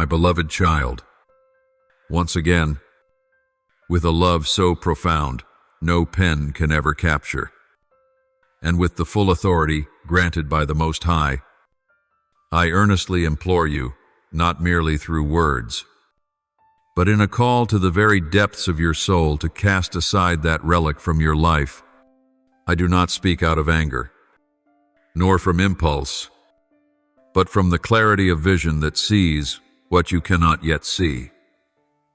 my beloved child. Once again, with a love so profound, no pen can ever capture, and with the full authority granted by the Most High, I earnestly implore you, not merely through words, but in a call to the very depths of your soul to cast aside that relic from your life. I do not speak out of anger, nor from impulse, but from the clarity of vision that sees what you cannot yet see,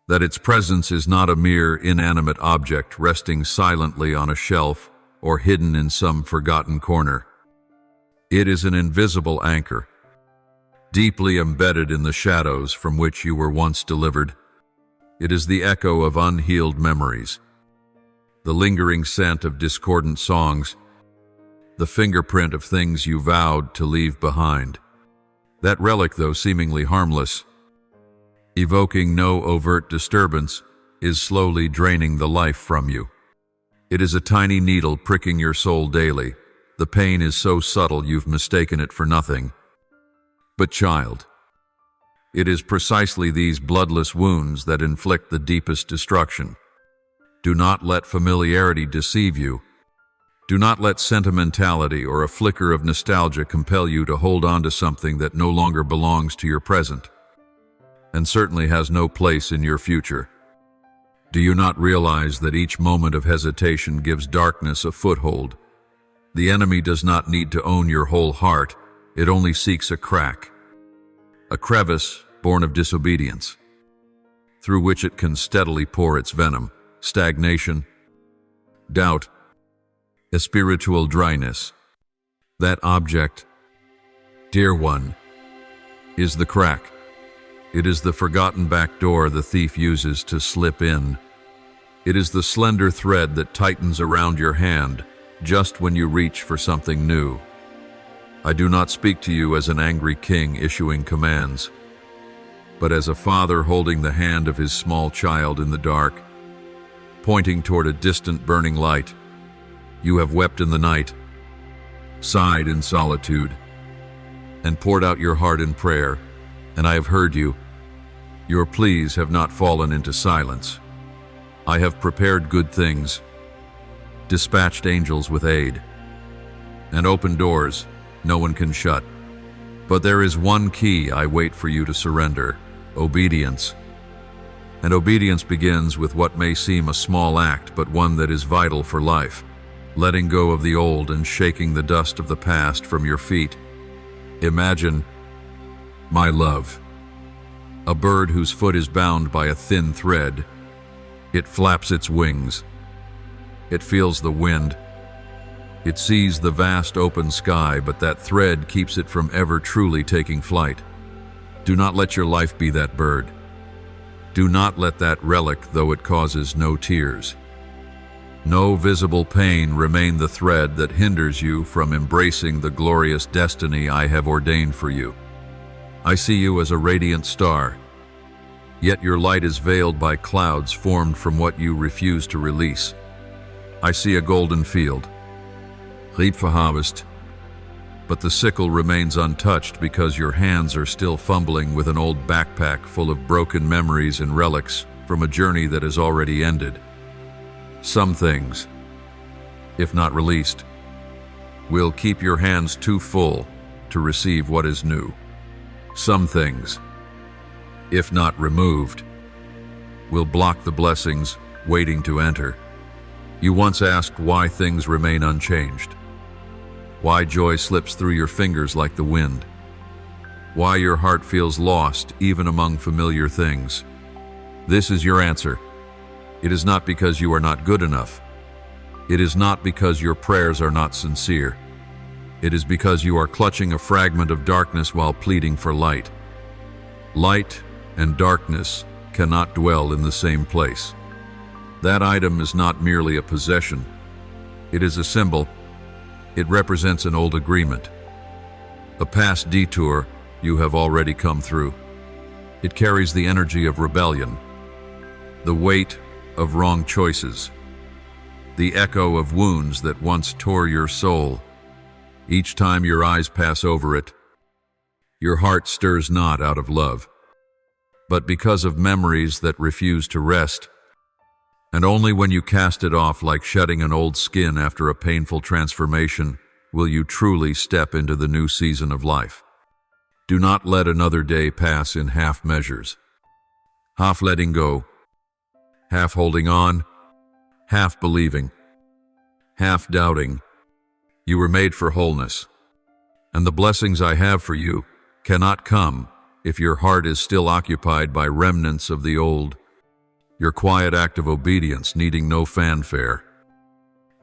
that its presence is not a mere inanimate object resting silently on a shelf or hidden in some forgotten corner. It is an invisible anchor, deeply embedded in the shadows from which you were once delivered. It is the echo of unhealed memories, the lingering scent of discordant songs, the fingerprint of things you vowed to leave behind. That relic, though seemingly harmless, evoking no overt disturbance, is slowly draining the life from you. It is a tiny needle pricking your soul daily. The pain is so subtle you've mistaken it for nothing. But child, it is precisely these bloodless wounds that inflict the deepest destruction. Do not let familiarity deceive you. Do not let sentimentality or a flicker of nostalgia compel you to hold on to something that no longer belongs to your present, and certainly has no place in your future. Do you not realize that each moment of hesitation gives darkness a foothold? The enemy does not need to own your whole heart, it only seeks a crack, a crevice born of disobedience, through which it can steadily pour its venom. Stagnation, doubt, a spiritual dryness. That object, dear one, is the crack. It is the forgotten back door the thief uses to slip in. It is the slender thread that tightens around your hand just when you reach for something new. I do not speak to you as an angry king issuing commands, but as a father holding the hand of his small child in the dark, pointing toward a distant burning light. You have wept in the night, sighed in solitude, and poured out your heart in prayer, and I have heard you. Your pleas have not fallen into silence. I have prepared good things, dispatched angels with aid, and opened doors no one can shut. But there is one key I wait for you to surrender: obedience. And obedience begins with what may seem a small act, but one that is vital for life. Letting go of the old and shaking the dust of the past from your feet. Imagine, my love, a bird whose foot is bound by a thin thread. It flaps its wings. It feels the wind. It sees the vast open sky, but that thread keeps it from ever truly taking flight. Do not let your life be that bird. Do not let that relic, though it causes no tears, no visible pain, remain the thread that hinders you from embracing the glorious destiny I have ordained for you. I see you as a radiant star, yet your light is veiled by clouds formed from what you refuse to release. I see a golden field, reap for harvest, but the sickle remains untouched because your hands are still fumbling with an old backpack full of broken memories and relics from a journey that has already ended. Some things, if not released, will keep your hands too full to receive what is new. Some things, if not removed, will block the blessings waiting to enter. You once asked why things remain unchanged, why joy slips through your fingers like the wind, why your heart feels lost even among familiar things. This is your answer. It is not because you are not good enough. It is not because your prayers are not sincere. It is because you are clutching a fragment of darkness while pleading for light. Light and darkness cannot dwell in the same place. That item is not merely a possession. It is a symbol. It represents an old agreement, a past detour you have already come through. It carries the energy of rebellion, the weight of wrong choices, the echo of wounds that once tore your soul. Each time your eyes pass over it, your heart stirs not out of love. but because of memories that refuse to rest. And only when you cast it off like shedding an old skin after a painful transformation will you truly step into the new season of life. Do not let another day pass in half measures. Half letting go, half holding on, half believing, half doubting. You were made for wholeness, and the blessings I have for you cannot come if your heart is still occupied by remnants of the old. Your quiet act of obedience needing no fanfare.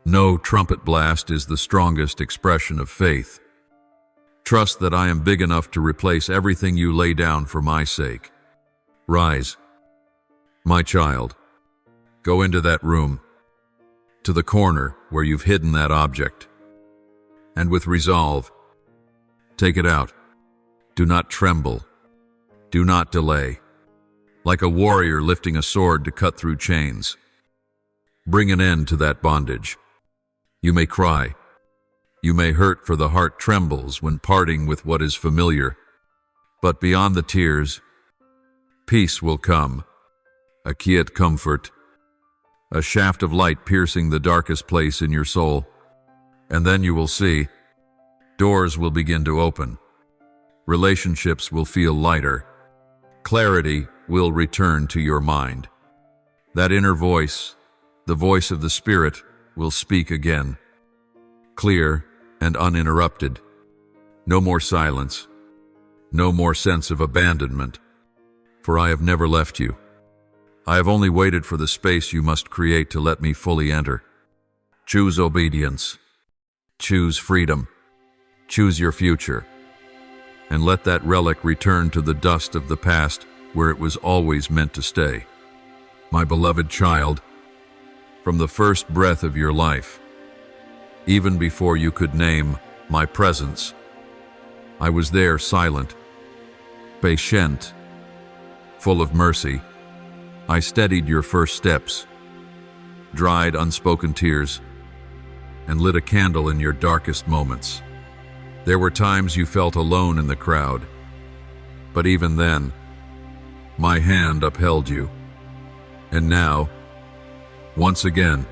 No trumpet blast is the strongest expression of faith. Trust that I am big enough to replace everything you lay down for my sake. Rise, my child. Go into that room, to the corner where you've hidden that object, and with resolve, take it out. Do not tremble. Do not delay. Like a warrior lifting a sword to cut through chains. Bring an end to that bondage. You may cry. You may hurt, for the heart trembles when parting with what is familiar. But beyond the tears, peace will come, a quiet comfort, a shaft of light piercing the darkest place in your soul. And then you will see, doors will begin to open. Relationships will feel lighter. Clarity will return to your mind. That inner voice, the voice of the Spirit, will speak again. Clear and uninterrupted. No more silence. No more sense of abandonment. For I have never left you. I have only waited for the space you must create to let me fully enter. Choose obedience. Choose freedom. Choose your future. And let that relic return to the dust of the past where it was always meant to stay. My beloved child, from the first breath of your life, even before you could name my presence, I was there, silent, patient, full of mercy. I steadied your first steps, dried unspoken tears, and lit a candle in your darkest moments. There were times you felt alone in the crowd, but even then, my hand upheld you. And now, once again,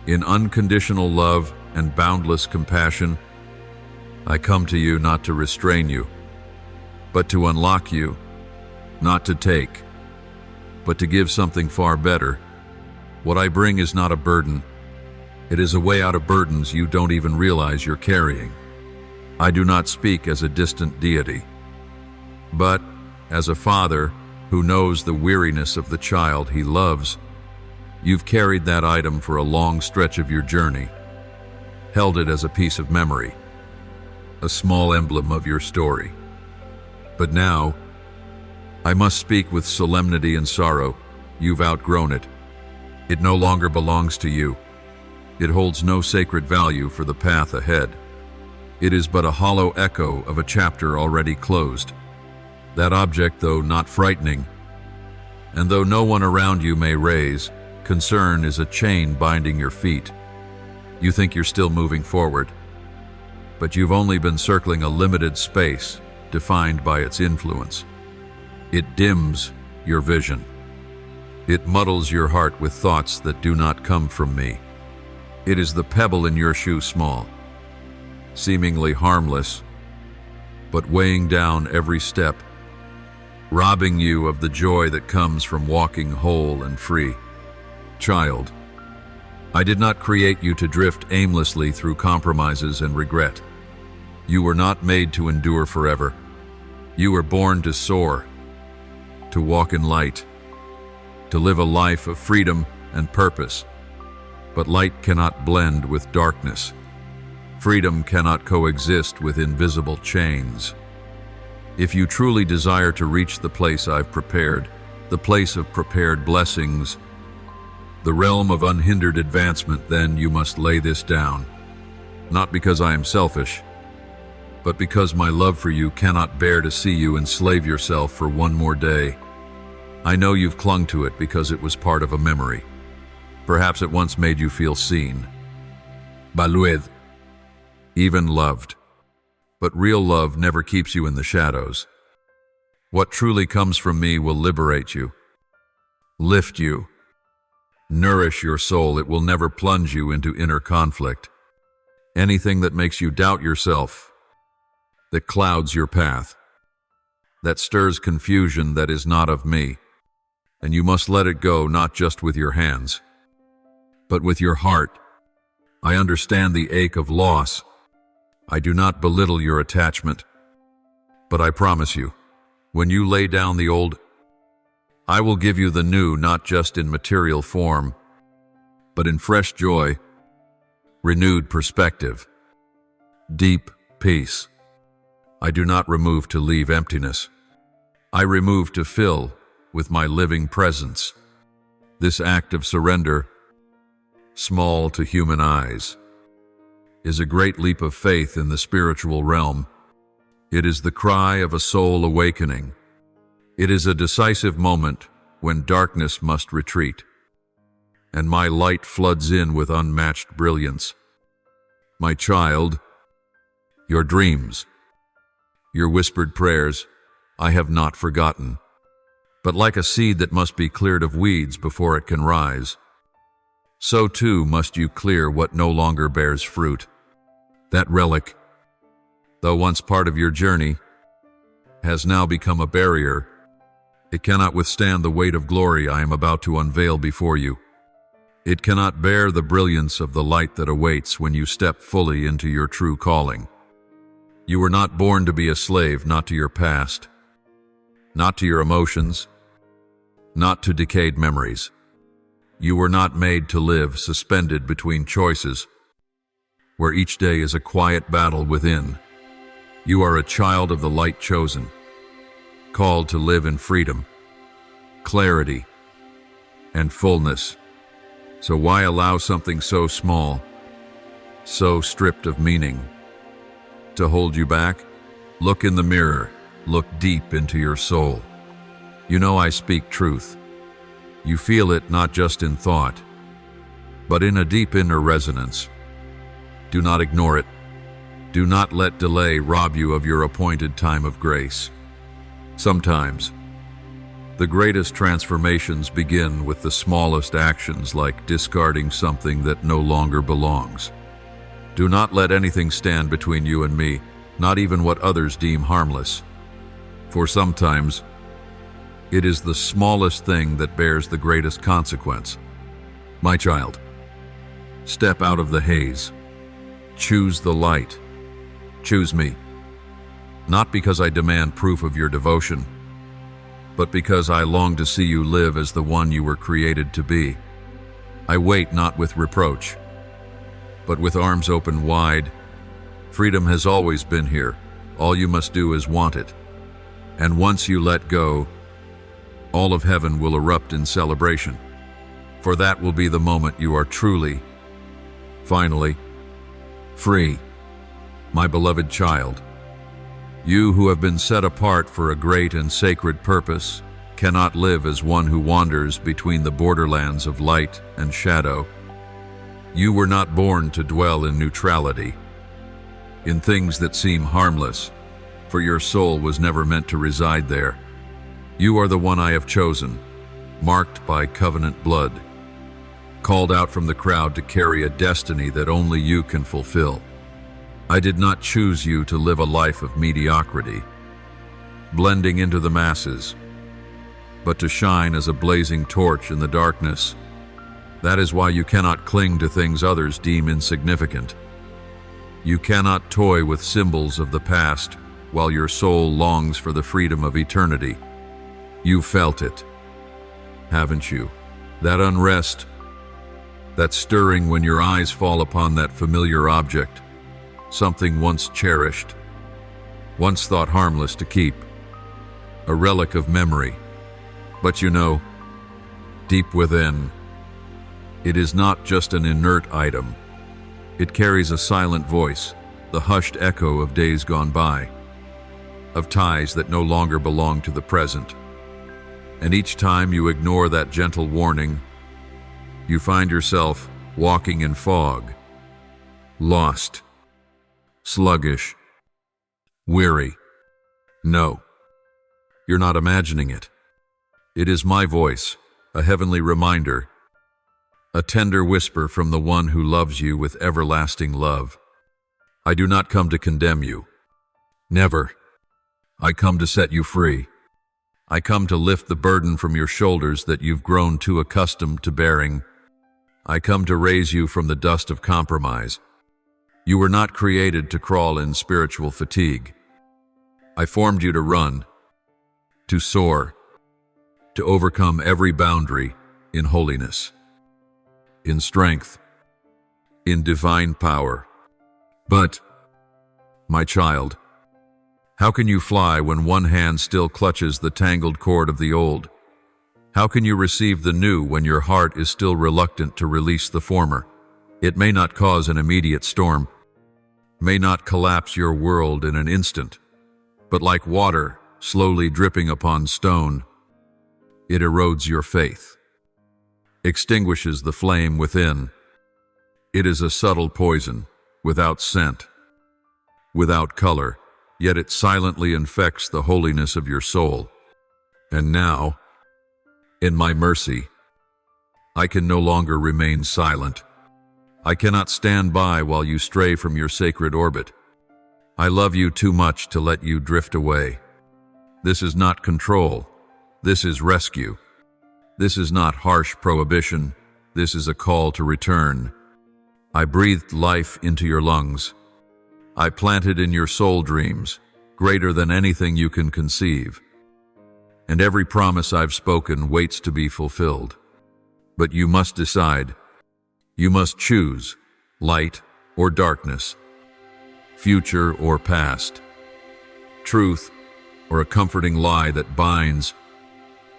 in unconditional love and boundless compassion, I come to you not to restrain you, but to unlock you, not to take, but to give something far better. What I bring is not a burden. It is a way out of burdens you don't even realize you're carrying. I do not speak as a distant deity, but as a father who knows the weariness of the child he loves. You've carried that item for a long stretch of your journey, held it as a piece of memory, a small emblem of your story. But now, I must speak with solemnity and sorrow. You've outgrown it. It no longer belongs to you. It holds no sacred value for the path ahead. It is but a hollow echo of a chapter already closed. That object, though not frightening, and though no one around you may raise, concern is a chain binding your feet. You think you're still moving forward, but you've only been circling a limited space defined by its influence. It dims your vision. It muddles your heart with thoughts that do not come from me. It is the pebble in your shoe, small, seemingly harmless, but weighing down every step, robbing you of the joy that comes from walking whole and free. Child, I did not create you to drift aimlessly through compromises and regret. You were not made to endure forever. You were born to soar, to walk in light, to live a life of freedom and purpose. But light cannot blend with darkness. Freedom cannot coexist with invisible chains. If you truly desire to reach the place I've prepared, the place of prepared blessings, the realm of unhindered advancement, then you must lay this down. Not because I am selfish, but because my love for you cannot bear to see you enslave yourself for one more day. I know you've clung to it because it was part of a memory. Perhaps it once made you feel seen, valued, even loved. But real love never keeps you in the shadows. What truly comes from me will liberate you, lift you, nourish your soul. It will never plunge you into inner conflict. Anything that makes you doubt yourself, that clouds your path, that stirs confusion that is not of me. And you must let it go, not just with your hands, but with your heart. I understand the ache of loss. I do not belittle your attachment, but I promise you, when you lay down the old, I will give you the new, not just in material form, but in fresh joy, renewed perspective, deep peace. I do not remove to leave emptiness. I remove to fill with my living presence. This act of surrender, small to human eyes, is a great leap of faith in the spiritual realm. It is the cry of a soul awakening. It is a decisive moment when darkness must retreat, and my light floods in with unmatched brilliance. My child, your dreams, your whispered prayers, I have not forgotten. But like a seed that must be cleared of weeds before it can rise, so too must you clear what no longer bears fruit. That relic, though once part of your journey, has now become a barrier. It cannot withstand the weight of glory I am about to unveil before you. It cannot bear the brilliance of the light that awaits when you step fully into your true calling. You were not born to be a slave, not to your past, not to your emotions, not to decayed memories. You were not made to live suspended between choices, where each day is a quiet battle within. You are a child of the light chosen, called to live in freedom, clarity, and fullness. So why allow something so small, so stripped of meaning, to hold you back? Look in the mirror, look deep into your soul. You know I speak truth. You feel it not just in thought, but in a deep inner resonance. Do not ignore it. Do not let delay rob you of your appointed time of grace. Sometimes, the greatest transformations begin with the smallest actions, like discarding something that no longer belongs. Do not let anything stand between you and me, not even what others deem harmless. For sometimes, it is the smallest thing that bears the greatest consequence. My child, step out of the haze. Choose the light. Choose me. Not because I demand proof of your devotion, but because I long to see you live as the one you were created to be. I wait not with reproach, but with arms open wide. Freedom has always been here. All you must do is want it. And once you let go, all of heaven will erupt in celebration. For that will be the moment you are truly, finally, free. My beloved child, you who have been set apart for a great and sacred purpose cannot live as one who wanders between the borderlands of light and shadow. You were not born to dwell in neutrality, in things that seem harmless, for your soul was never meant to reside there. You are the one I have chosen, marked by covenant blood, called out from the crowd to carry a destiny that only you can fulfill. I did not choose you to live a life of mediocrity, blending into the masses, but to shine as a blazing torch in the darkness. That is why you cannot cling to things others deem insignificant. You cannot toy with symbols of the past while your soul longs for the freedom of eternity. You felt it, haven't you? That unrest, that stirring when your eyes fall upon that familiar object, something once cherished, once thought harmless to keep, a relic of memory. But you know, deep within, it is not just an inert item. It carries a silent voice, the hushed echo of days gone by, of ties that no longer belong to the present. And each time you ignore that gentle warning, you find yourself walking in fog, lost, sluggish, weary. No, You're not imagining it. It is my voice, a heavenly reminder, a tender whisper from the one who loves you with everlasting love. I do not come to condemn you. Never. I come to set you free. I come to lift the burden from your shoulders that you've grown too accustomed to bearing. I come to raise you from the dust of compromise. You were not created to crawl in spiritual fatigue. I formed you to run, to soar, to overcome every boundary in holiness, in strength, in divine power. But, my child, how can you fly when one hand still clutches the tangled cord of the old? How can you receive the new when your heart is still reluctant to release the former? It may not cause an immediate storm, may not collapse your world in an instant, but like water slowly dripping upon stone, it erodes your faith, extinguishes the flame within. It is a subtle poison, without scent, without color, yet it silently infects the holiness of your soul. And now, in my mercy, I can no longer remain silent. I cannot stand by while you stray from your sacred orbit. I love you too much to let you drift away. This is not control. This is rescue. This is not harsh prohibition. This is a call to return. I breathed life into your lungs. I planted in your soul dreams, greater than anything you can conceive. And every promise I've spoken waits to be fulfilled. But you must decide. You must choose light or darkness, future or past, truth or a comforting lie that binds.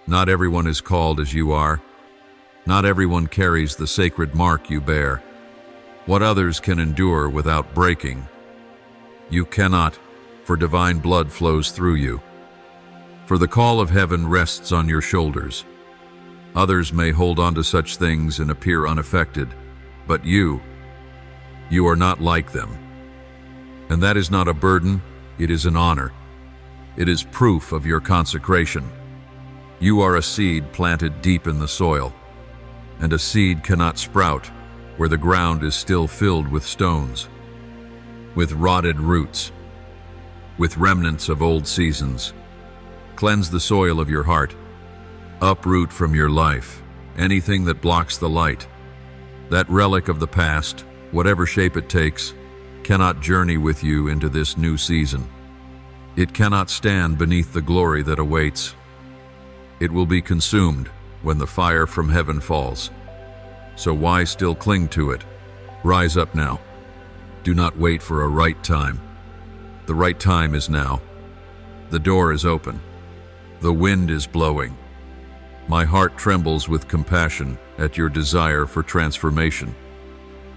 Not everyone is called as you are. Not everyone carries the sacred mark you bear. What others can endure without breaking, you cannot, for divine blood flows through you. For the call of heaven rests on your shoulders. Others may hold on to such things and appear unaffected, but you are not like them. And that is not a burden, it is an honor. It is proof of your consecration. You are a seed planted deep in the soil, and a seed cannot sprout where the ground is still filled with stones, with rotted roots, with remnants of old seasons. Cleanse the soil of your heart. Uproot from your life anything that blocks the light. That relic of the past, whatever shape it takes, cannot journey with you into this new season. It cannot stand beneath the glory that awaits. It will be consumed when the fire from heaven falls. So why still cling to it? Rise up now. Do not wait for a right time. The right time is now. The door is open. The wind is blowing. My heart trembles with compassion at your desire for transformation.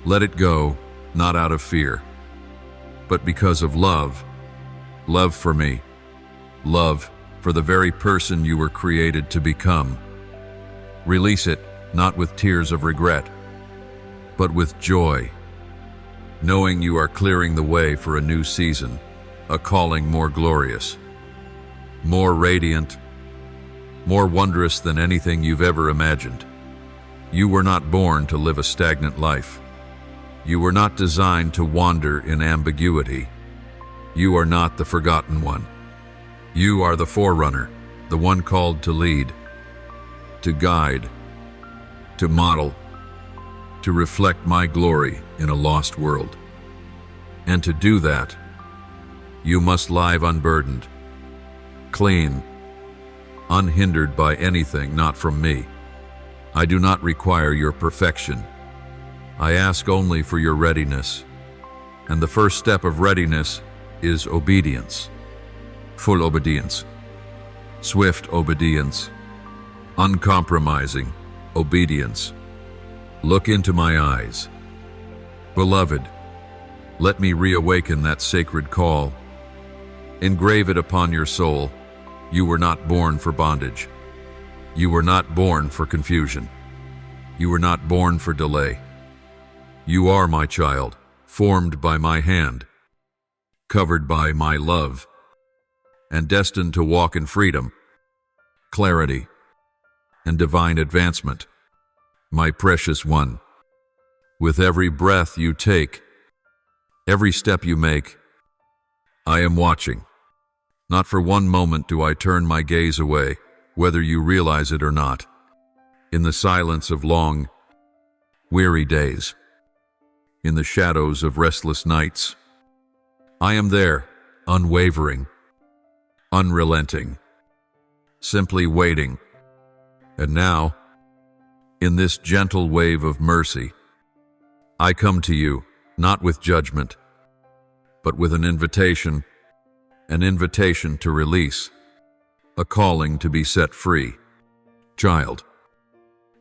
Let it go, not out of fear, but because of love. Love for me. Love for the very person you were created to become. Release it, not with tears of regret, but with joy, knowing you are clearing the way for a new season, a calling more glorious, more radiant, more wondrous than anything you've ever imagined. You were not born to live a stagnant life. You were not designed to wander in ambiguity. You are not the forgotten one. You are the forerunner, the one called to lead, to guide, to model, to reflect my glory in a lost world. And to do that, you must live unburdened, clean, unhindered by anything not from me. I do not require your perfection. I ask only for your readiness. And the first step of readiness is obedience. Full obedience. Swift obedience. Uncompromising obedience. Look into my eyes. Beloved, let me reawaken that sacred call. Engrave it upon your soul. You were not born for bondage. You were not born for confusion. You were not born for delay. You are my child, formed by my hand, covered by my love, and destined to walk in freedom, clarity, and divine advancement. My precious one, with every breath you take, every step you make, I am watching. Not for one moment do I turn my gaze away, whether you realize it or not. In the silence of long, weary days, in the shadows of restless nights, I am there, unwavering, unrelenting, simply waiting. And now, in this gentle wave of mercy, I come to you, not with judgment, but with an invitation to release, a calling to be set free. Child,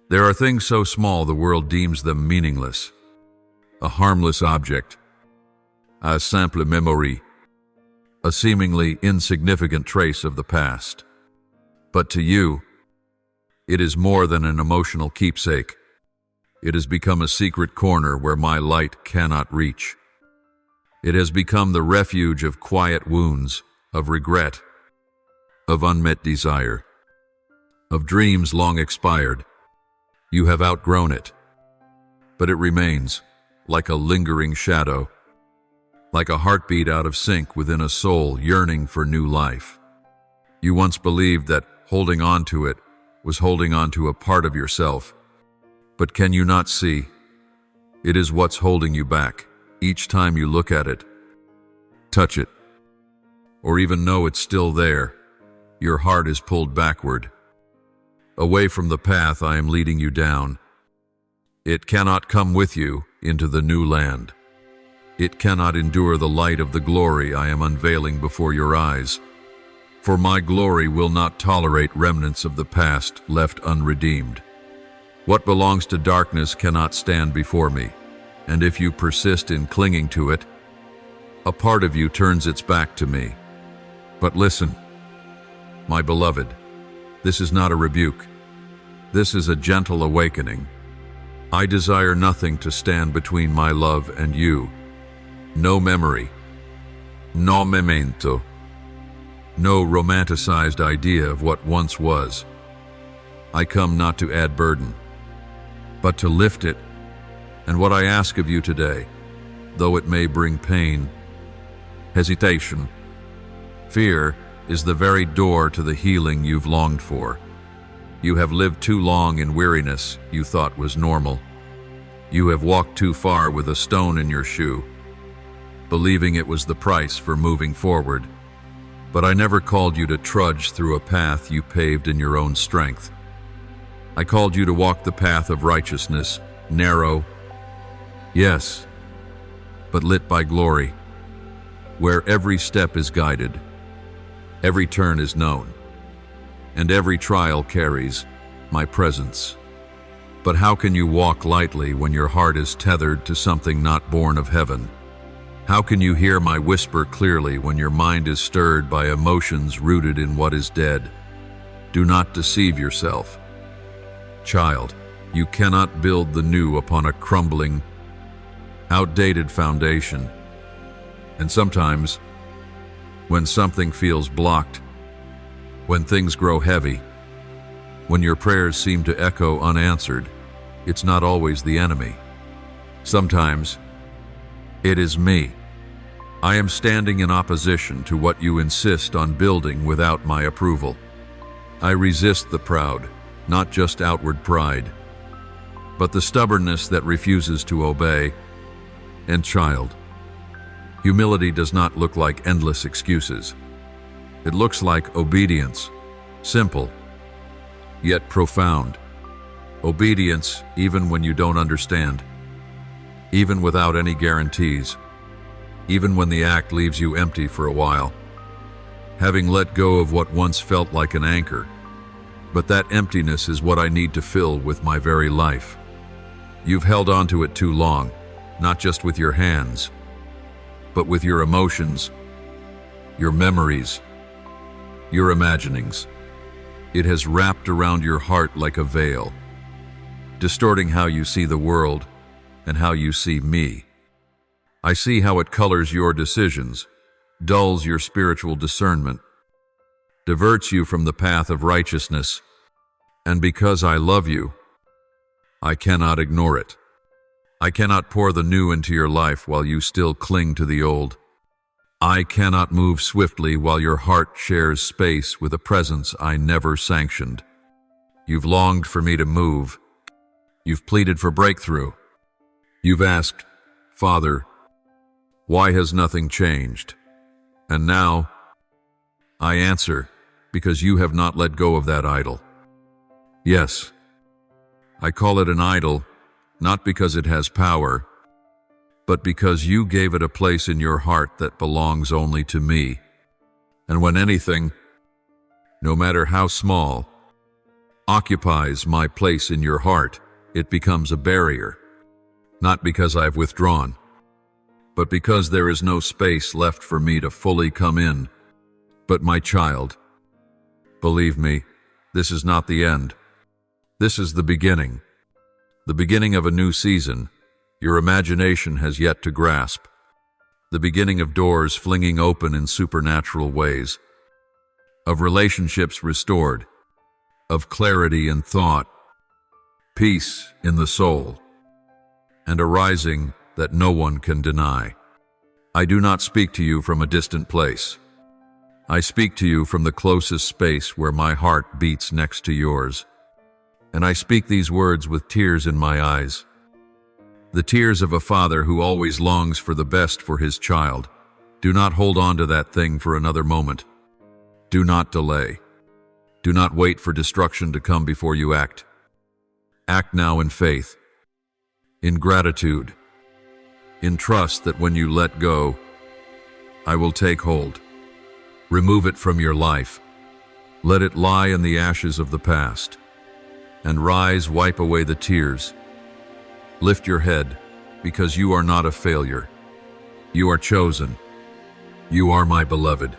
there are things so small the world deems them meaningless. A harmless object, a simple memory, a seemingly insignificant trace of the past. But to you, it is more than an emotional keepsake. It has become a secret corner where my light cannot reach. It has become the refuge of quiet wounds, of regret, of unmet desire, of dreams long expired. You have outgrown it, but it remains, like a lingering shadow, like a heartbeat out of sync within a soul yearning for new life. You once believed that holding on to it was holding on to a part of yourself, but can you not see? It is what's holding you back. Each time you look at it, touch it, or even know it's still there, your heart is pulled backward, away from the path I am leading you down. It cannot come with you into the new land. It cannot endure the light of the glory I am unveiling before your eyes. For my glory will not tolerate remnants of the past left unredeemed. What belongs to darkness cannot stand before me, and if you persist in clinging to it, a part of you turns its back to me. But listen, my beloved, this is not a rebuke. This is a gentle awakening. I desire nothing to stand between my love and you. No memory, no memento, no romanticized idea of what once was. I come not to add burden, but to lift it. And what I ask of you today, though it may bring pain, hesitation, fear, is the very door to the healing you've longed for. You have lived too long in weariness you thought was normal. You have walked too far with a stone in your shoe, believing it was the price for moving forward. But I never called you to trudge through a path you paved in your own strength. I called you to walk the path of righteousness, narrow, yes, but lit by glory, where every step is guided, every turn is known, and every trial carries my presence. But how can you walk lightly when your heart is tethered to something not born of heaven? How can you hear my whisper clearly when your mind is stirred by emotions rooted in what is dead? Do not deceive yourself. Child, you cannot build the new upon a crumbling, outdated foundation. And sometimes, when something feels blocked, when things grow heavy, when your prayers seem to echo unanswered, it's not always the enemy. Sometimes, it is me. I am standing in opposition to what you insist on building without my approval. I resist the proud, not just outward pride, but the stubbornness that refuses to obey. And child, humility does not look like endless excuses. It looks like obedience, simple, yet profound. Obedience even when you don't understand, even without any guarantees, even when the act leaves you empty for a while, having let go of what once felt like an anchor. But that emptiness is what I need to fill with my very life. You've held on to it too long, not just with your hands, but with your emotions, your memories, your imaginings. It has wrapped around your heart like a veil, distorting how you see the world and how you see me. I see how it colors your decisions, dulls your spiritual discernment, diverts you from the path of righteousness, and because I love you, I cannot ignore it. I cannot pour the new into your life while you still cling to the old. I cannot move swiftly while your heart shares space with a presence I never sanctioned. You've longed for me to move. You've pleaded for breakthrough. You've asked, Father, why has nothing changed? And now, I answer, because you have not let go of that idol. Yes, I call it an idol, not because it has power, but because you gave it a place in your heart that belongs only to me. And when anything, no matter how small, occupies my place in your heart, it becomes a barrier, not because I've withdrawn, but because there is no space left for me to fully come in. But my child, believe me, this is not the end. This is the beginning of a new season your imagination has yet to grasp, the beginning of doors flinging open in supernatural ways, of relationships restored, of clarity in thought, peace in the soul, and a rising that no one can deny. I do not speak to you from a distant place. I speak to you from the closest space where my heart beats next to yours. And I speak these words with tears in my eyes, the tears of a father who always longs for the best for his child. Do not hold on to that thing for another moment. Do not delay. Do not wait for destruction to come before you act. Act now in faith, in gratitude, in trust that when you let go, I will take hold. Remove it from your life. Let it lie in the ashes of the past. And rise, wipe away the tears. Lift your head, because you are not a failure. You are chosen. You are my beloved.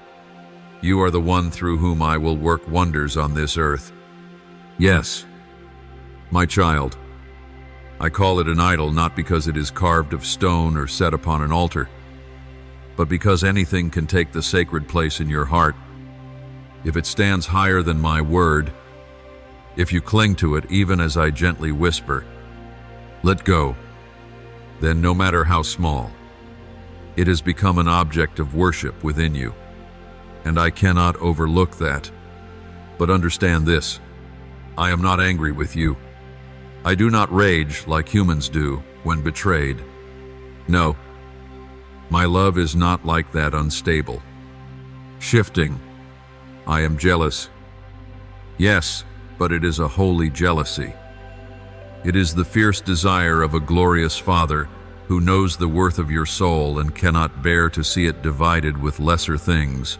You are the one through whom I will work wonders on this earth. Yes, my child, I call it an idol not because it is carved of stone or set upon an altar, but because anything can take the sacred place in your heart. If it stands higher than my word, if you cling to it even as I gently whisper, let go, then no matter how small, it has become an object of worship within you. And I cannot overlook that. But understand this, I am not angry with you. I do not rage like humans do when betrayed. No, my love is not like that, unstable, shifting. I am jealous. Yes, but it is a holy jealousy. It is the fierce desire of a glorious Father who knows the worth of your soul and cannot bear to see it divided with lesser things.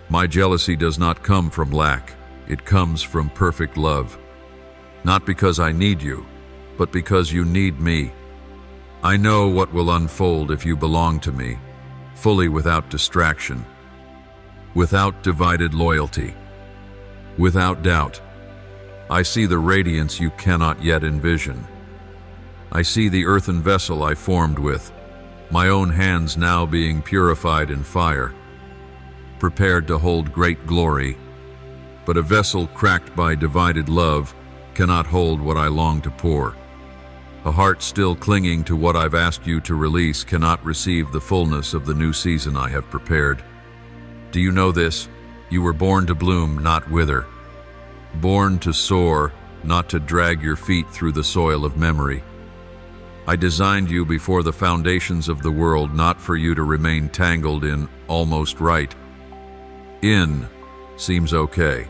My jealousy does not come from lack. It comes from perfect love. Not because I need you, but because you need me. I know what will unfold if you belong to me, fully without distraction, without divided loyalty, without doubt. I see the radiance you cannot yet envision. I see the earthen vessel I formed with, my own hands now being purified in fire, prepared to hold great glory. But a vessel cracked by divided love cannot hold what I long to pour. A heart still clinging to what I've asked you to release cannot receive the fullness of the new season I have prepared. Do you know this? You were born to bloom, not wither. Born to soar, not to drag your feet through the soil of memory. I designed you before the foundations of the world, not for you to remain tangled in almost right. In seems okay.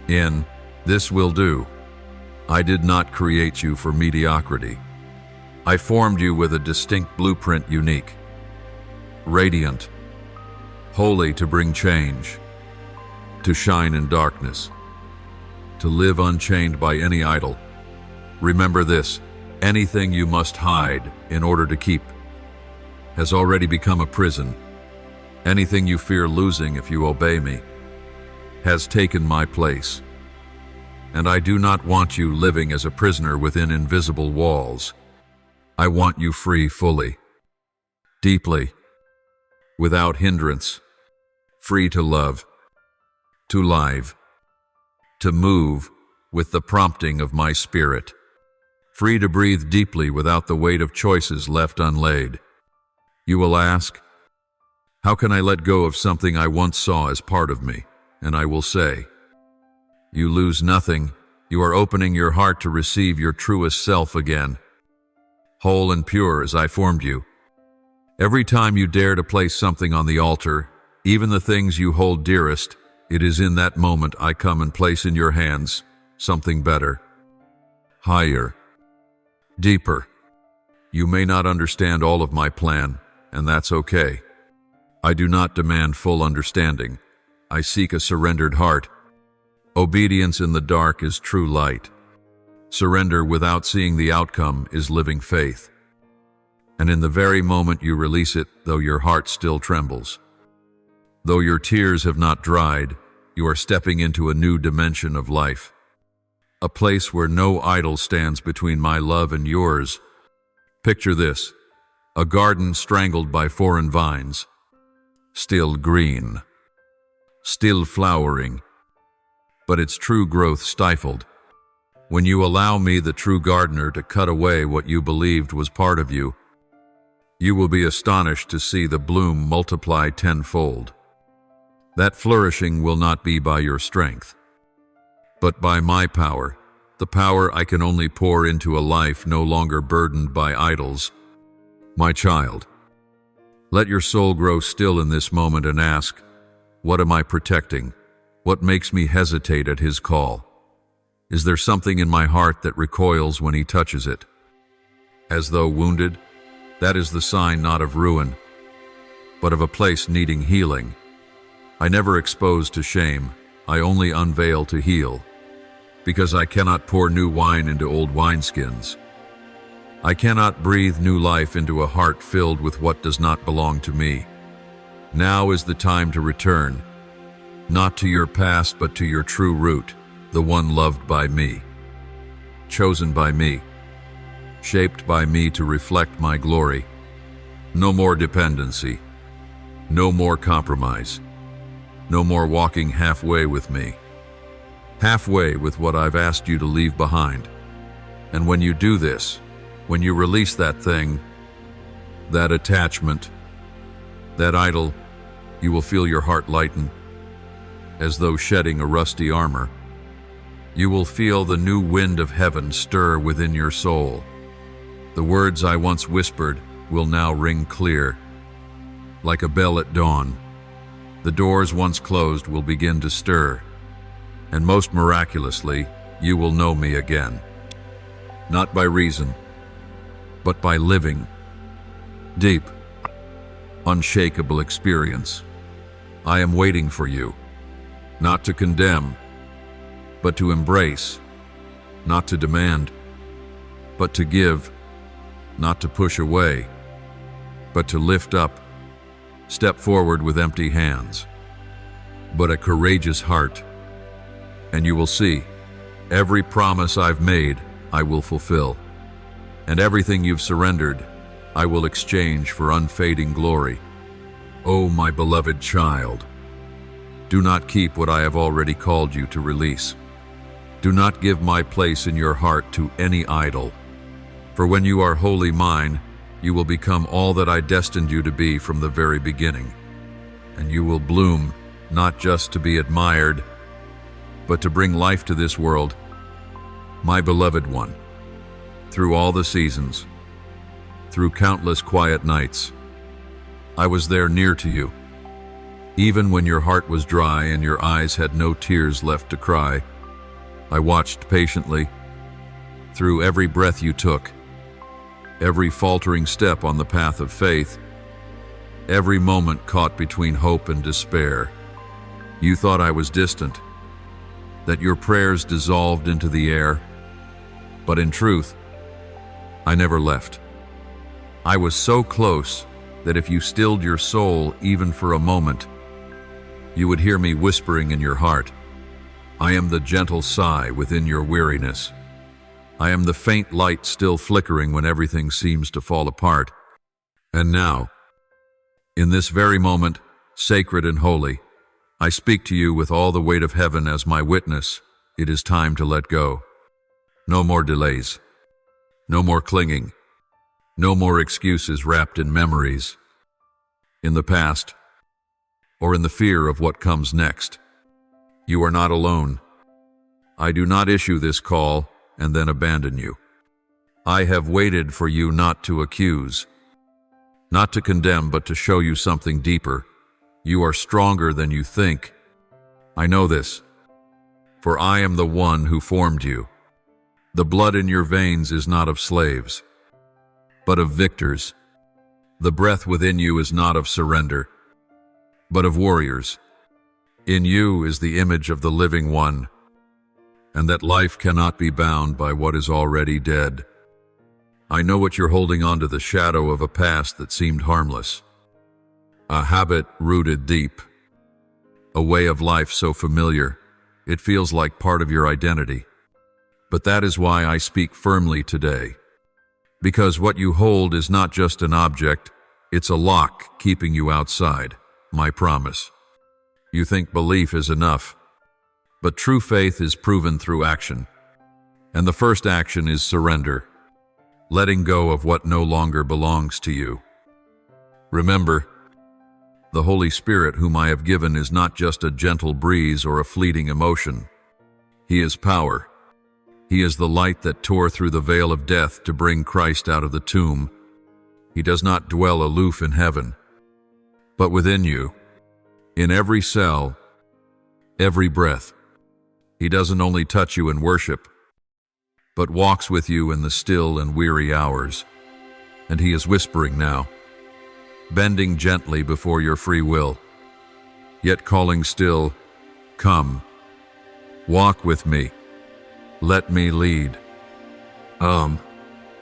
In, this will do. I did not create you for mediocrity. I formed you with a distinct blueprint, unique, radiant, holy, to bring change, to shine in darkness, to live unchained by any idol. Remember this, anything you must hide in order to keep has already become a prison. Anything you fear losing if you obey me has taken my place. And I do not want you living as a prisoner within invisible walls. I want you free fully, deeply, without hindrance, free to love, to live, to move with the prompting of my spirit, free to breathe deeply without the weight of choices left unlaid. You will ask, how can I let go of something I once saw as part of me? And I will say, you lose nothing. You are opening your heart to receive your truest self again, whole and pure as I formed you. Every time you dare to place something on the altar, even the things you hold dearest, it is in that moment I come and place in your hands something better, higher, deeper. You may not understand all of my plan, and that's okay. I do not demand full understanding. I seek a surrendered heart. Obedience in the dark is true light. Surrender without seeing the outcome is living faith. And in the very moment you release it, though your heart still trembles, though your tears have not dried, you are stepping into a new dimension of life. A place where no idol stands between my love and yours. Picture this, a garden strangled by foreign vines, still green, still flowering, but its true growth stifled. When you allow me, the true gardener, to cut away what you believed was part of you, you will be astonished to see the bloom multiply tenfold. That flourishing will not be by your strength, but by my power, the power I can only pour into a life no longer burdened by idols. My child, let your soul grow still in this moment and ask, what am I protecting? What makes me hesitate at his call? Is there something in my heart that recoils when he touches it? As though wounded, that is the sign not of ruin, but of a place needing healing. I never expose to shame, I only unveil to heal, because I cannot pour new wine into old wineskins. I cannot breathe new life into a heart filled with what does not belong to me. Now is the time to return, not to your past but to your true root, the one loved by me, chosen by me, shaped by me to reflect my glory. No more dependency, no more compromise, no more walking halfway with me, halfway with what I've asked you to leave behind. And when you do this, when you release that thing, that attachment, that idol, you will feel your heart lighten, as though shedding a rusty armor. You will feel the new wind of heaven stir within your soul. The words I once whispered will now ring clear, like a bell at dawn. The doors once closed will begin to stir, and most miraculously, you will know me again. Not by reason, but by living, deep, unshakable experience. I am waiting for you, not to condemn, but to embrace, not to demand, but to give, not to push away, but to lift up. Step forward with empty hands, but a courageous heart, and you will see, every promise I've made, I will fulfill, and everything you've surrendered, I will exchange for unfading glory. Oh, my beloved child, do not keep what I have already called you to release. Do not give my place in your heart to any idol, for when you are wholly mine, you will become all that I destined you to be from the very beginning, and you will bloom not just to be admired, but to bring life to this world. My beloved one, through all the seasons, through countless quiet nights, I was there near to you. Even when your heart was dry and your eyes had no tears left to cry, I watched patiently. Through every breath you took, every faltering step on the path of faith, every moment caught between hope and despair, you thought I was distant, that your prayers dissolved into the air, but in truth, I never left. I was so close that if you stilled your soul even for a moment, you would hear me whispering in your heart, I am the gentle sigh within your weariness. I am the faint light still flickering when everything seems to fall apart. And now, in this very moment, sacred and holy, I speak to you with all the weight of heaven as my witness. It is time to let go. No more delays. No more clinging. No more excuses wrapped in memories, in the past, or in the fear of what comes next. You are not alone. I do not issue this call and then abandon you. I have waited for you not to accuse, not to condemn, but to show you something deeper. You are stronger than you think. I know this, for I am the one who formed you. The blood in your veins is not of slaves, but of victors. The breath within you is not of surrender, but of warriors. In you is the image of the living one, and that life cannot be bound by what is already dead. I know what you're holding on to, the shadow of a past that seemed harmless, a habit rooted deep, a way of life so familiar, it feels like part of your identity. But that is why I speak firmly today. Because what you hold is not just an object, it's a lock keeping you outside, my promise. You think belief is enough, but true faith is proven through action. And the first action is surrender, letting go of what no longer belongs to you. Remember, the Holy Spirit whom I have given is not just a gentle breeze or a fleeting emotion. He is power. He is the light that tore through the veil of death to bring Christ out of the tomb. He does not dwell aloof in heaven, but within you, in every cell, every breath. He doesn't only touch you in worship, but walks with you in the still and weary hours. And he is whispering now, bending gently before your free will, yet calling still, come, walk with me, let me lead.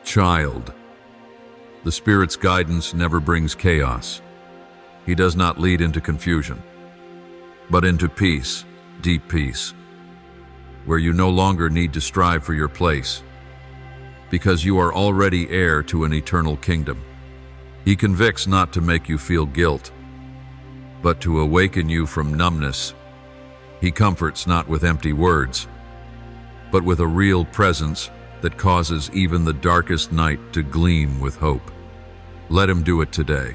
Child. The Spirit's guidance never brings chaos. He does not lead into confusion, but into peace, deep peace, where you no longer need to strive for your place, because you are already heir to an eternal kingdom. He convicts not to make you feel guilt, but to awaken you from numbness. He comforts not with empty words, but with a real presence that causes even the darkest night to gleam with hope. Let him do it today.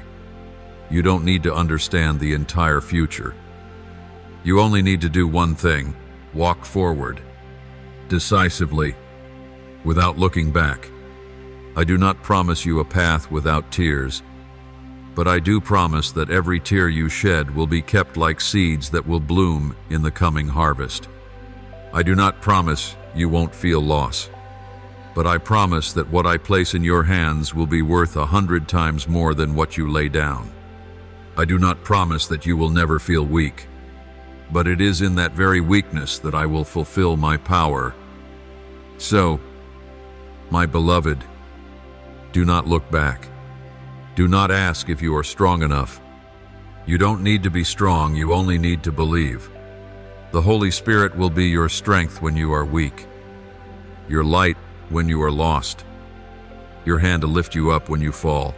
You don't need to understand the entire future. You only need to do one thing: walk forward, decisively, without looking back. I do not promise you a path without tears, but I do promise that every tear you shed will be kept like seeds that will bloom in the coming harvest. I do not promise you won't feel loss, but I promise that what I place in your hands will be worth 100 times more than what you lay down. I do not promise that you will never feel weak, but it is in that very weakness that I will fulfill my power. So, my beloved, do not look back. Do not ask if you are strong enough. You don't need to be strong, you only need to believe. The Holy Spirit will be your strength when you are weak, your light when you are lost, your hand to lift you up when you fall.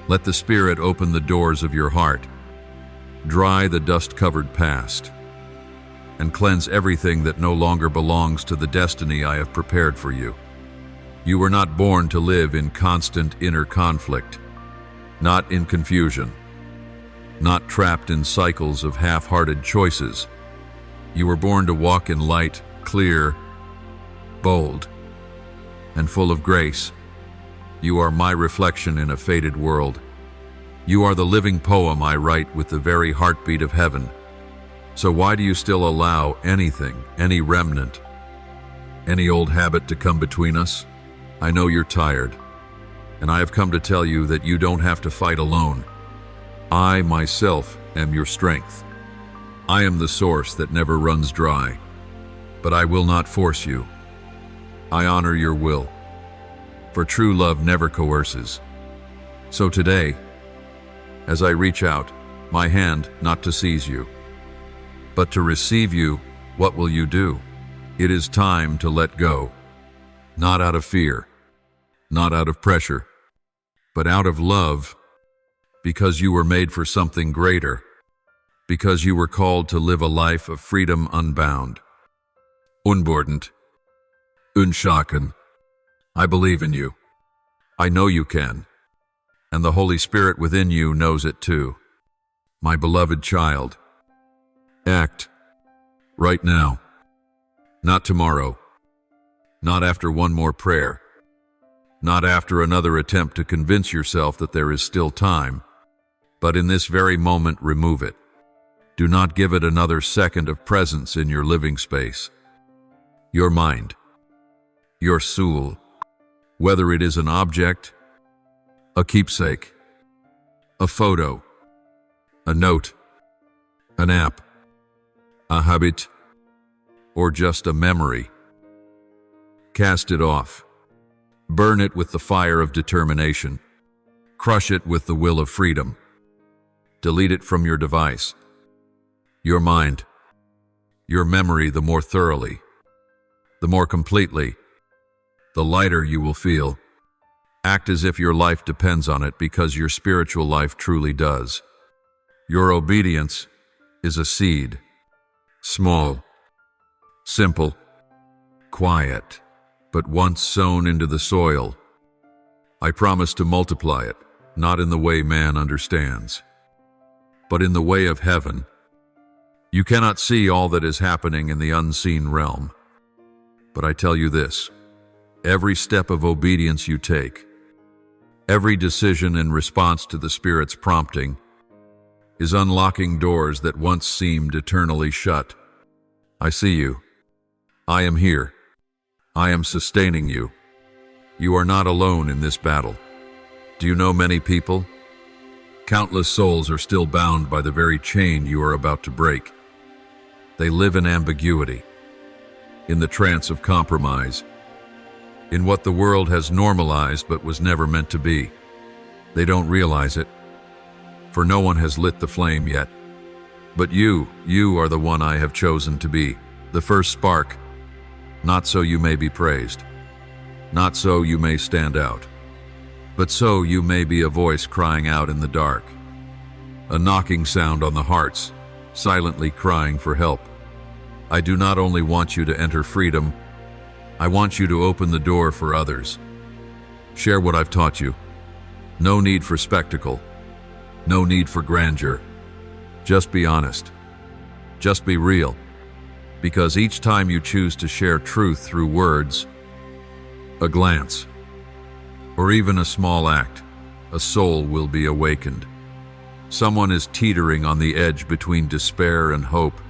Let the Spirit open the doors of your heart, dry the dust-covered past, and cleanse everything that no longer belongs to the destiny I have prepared for you. You were not born to live in constant inner conflict, not in confusion, not trapped in cycles of half-hearted choices. You were born to walk in light, clear, bold, and full of grace. You are my reflection in a faded world. You are the living poem I write with the very heartbeat of heaven. So why do you still allow anything, any remnant, any old habit to come between us? I know you're tired, and I have come to tell you that you don't have to fight alone. I, myself, am your strength. I am the source that never runs dry, but I will not force you. I honor your will, for true love never coerces. So today, as I reach out, my hand not to seize you, but to receive you, what will you do? It is time to let go, not out of fear, not out of pressure, but out of love, because you were made for something greater. because you were called to live a life of freedom unbound. Unbordend, unshaken. I believe in you. I know you can. And the Holy Spirit within you knows it too. My beloved child, act right now, not tomorrow, not after one more prayer, not after another attempt to convince yourself that there is still time, but in this very moment remove it. Do not give it another second of presence in your living space. Your mind, your soul, whether it is an object, a keepsake, a photo, a note, an app, a habit, or just a memory. Cast it off. Burn it with the fire of determination. Crush it with the will of freedom. Delete it from your device. Your mind, your memory, the more thoroughly, the more completely, the lighter you will feel. Act as if your life depends on it, because your spiritual life truly does. Your obedience is a seed. Small, simple, quiet, but once sown into the soil, I promise to multiply it, not in the way man understands, but in the way of heaven. You cannot see all that is happening in the unseen realm, but I tell you this: every step of obedience you take, every decision in response to the Spirit's prompting, is unlocking doors that once seemed eternally shut. I see you. I am here. I am sustaining you. You are not alone in this battle. Do you know many people? Countless souls are still bound by the very chain you are about to break. They live in ambiguity, in the trance of compromise, in what the world has normalized but was never meant to be. They don't realize it, for no one has lit the flame yet. But you are the one I have chosen to be, the first spark, not so you may be praised, not so you may stand out, but so you may be a voice crying out in the dark, a knocking sound on the hearts, silently crying for help. I do not only want you to enter freedom, I want you to open the door for others. Share what I've taught you. No need for spectacle. No need for grandeur. Just be honest. Just be real. Because each time you choose to share truth through words, a glance, or even a small act, a soul will be awakened. Someone is teetering on the edge between despair and hope.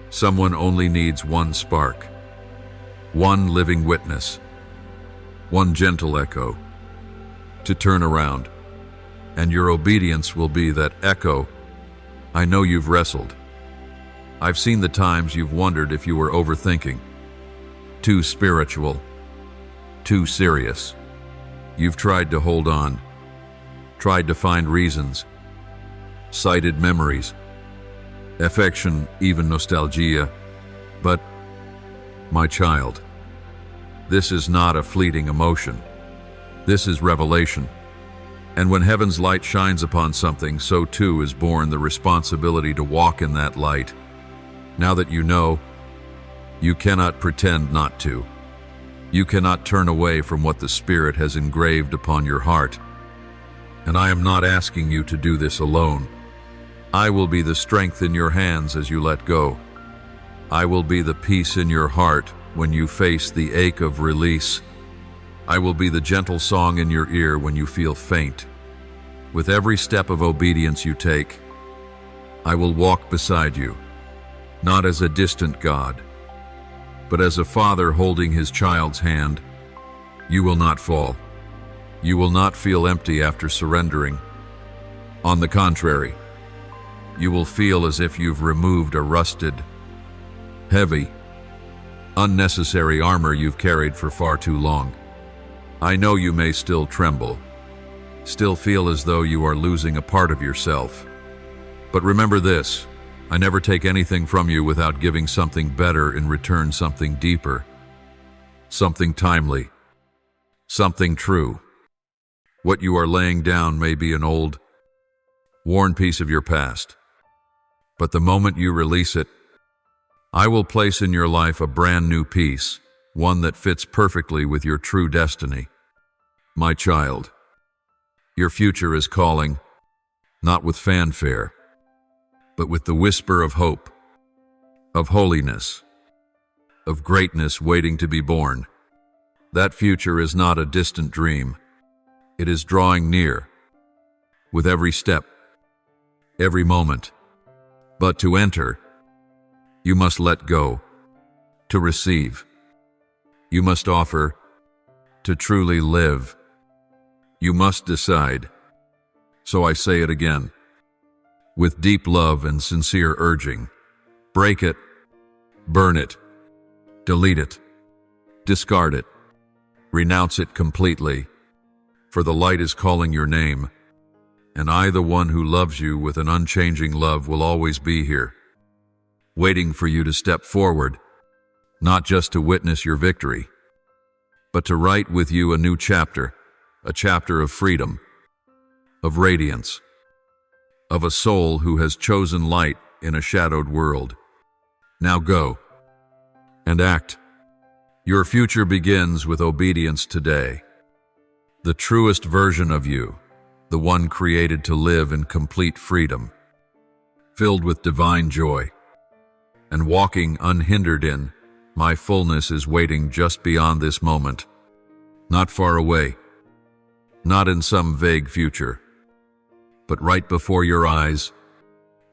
Someone only needs one spark, one living witness, one gentle echo to turn around, and your obedience will be that echo. I know you've wrestled. I've seen the times you've wondered if you were overthinking, too spiritual, too serious. You've tried to hold on, tried to find reasons, cited memories, affection, even nostalgia. But, my child, this is not a fleeting emotion. This is revelation. And when heaven's light shines upon something, so too is born the responsibility to walk in that light. Now that you know, you cannot pretend not to. You cannot turn away from what the Spirit has engraved upon your heart. And I am not asking you to do this alone. I will be the strength in your hands as you let go. I will be the peace in your heart when you face the ache of release. I will be the gentle song in your ear when you feel faint. With every step of obedience you take, I will walk beside you, not as a distant God, but as a father holding his child's hand. You will not fall. You will not feel empty after surrendering. On the contrary, you will feel as if you've removed a rusted, heavy, unnecessary armor you've carried for far too long. I know you may still tremble, still feel as though you are losing a part of yourself. But remember this: I never take anything from you without giving something better in return, something deeper, something timely, something true. What you are laying down may be an old, worn piece of your past, But the moment you release it, I will place in your life a brand new piece, one that fits perfectly with your true destiny. My child, your future is calling, not with fanfare, but with the whisper of hope, of holiness, of greatness waiting to be born. That future is not a distant dream. It is drawing near, with every step, every moment. But to enter, you must let go. To receive, you must offer. To truly live, you must decide. So I say it again, with deep love and sincere urging. Break it, burn it, delete it, discard it, renounce it completely, for the light is calling your name, and I, the one who loves you with an unchanging love, will always be here, waiting for you to step forward, not just to witness your victory, but to write with you a new chapter, a chapter of freedom, of radiance, of a soul who has chosen light in a shadowed world. Now go and act. Your future begins with obedience today. The truest version of you, the one created to live in complete freedom, filled with divine joy, and walking unhindered in my fullness, is waiting just beyond this moment, not far away, not in some vague future, but right before your eyes.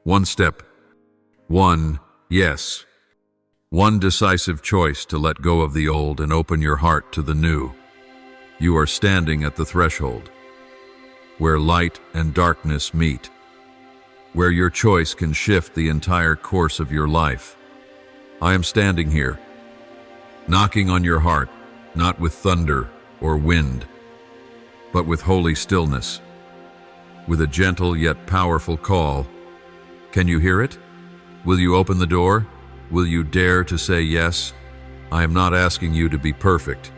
One step, one decisive choice to let go of the old and open your heart to the new. You are standing at the threshold, where light and darkness meet, where your choice can shift the entire course of your life. I am standing here, knocking on your heart, not with thunder or wind, but with holy stillness, with a gentle yet powerful call. Can you hear it? Will you open the door? Will you dare to say yes? I am not asking you to be perfect.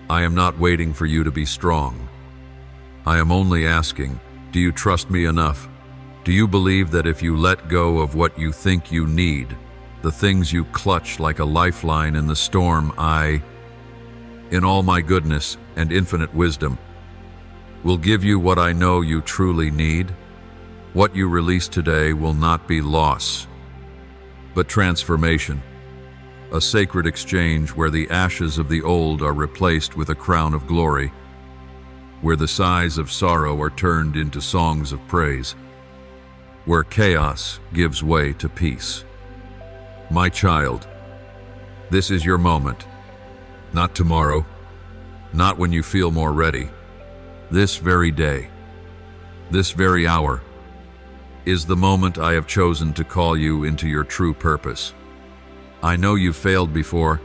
I am not waiting for you to be strong. I am only asking, do you trust me enough? Do you believe that if you let go of what you think you need, the things you clutch like a lifeline in the storm, I, in all my goodness and infinite wisdom, will give you what I know you truly need? What you release today will not be loss, but transformation, a sacred exchange where the ashes of the old are replaced with a crown of glory, where the sighs of sorrow are turned into songs of praise, where chaos gives way to peace. My child, this is your moment, not tomorrow, not when you feel more ready. This very day, this very hour, is the moment I have chosen to call you into your true purpose. I know you've failed before.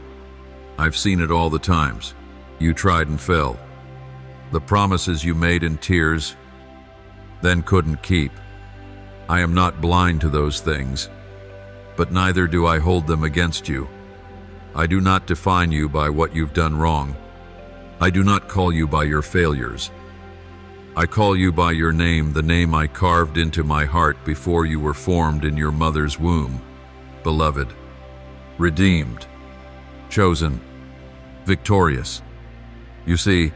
I've seen it all the times. You tried and fell. The promises you made in tears, then couldn't keep. I am not blind to those things, but neither do I hold them against you. I do not define you by what you've done wrong. I do not call you by your failures. I call you by your name, the name I carved into my heart before you were formed in your mother's womb. Beloved, redeemed, chosen, victorious. You see,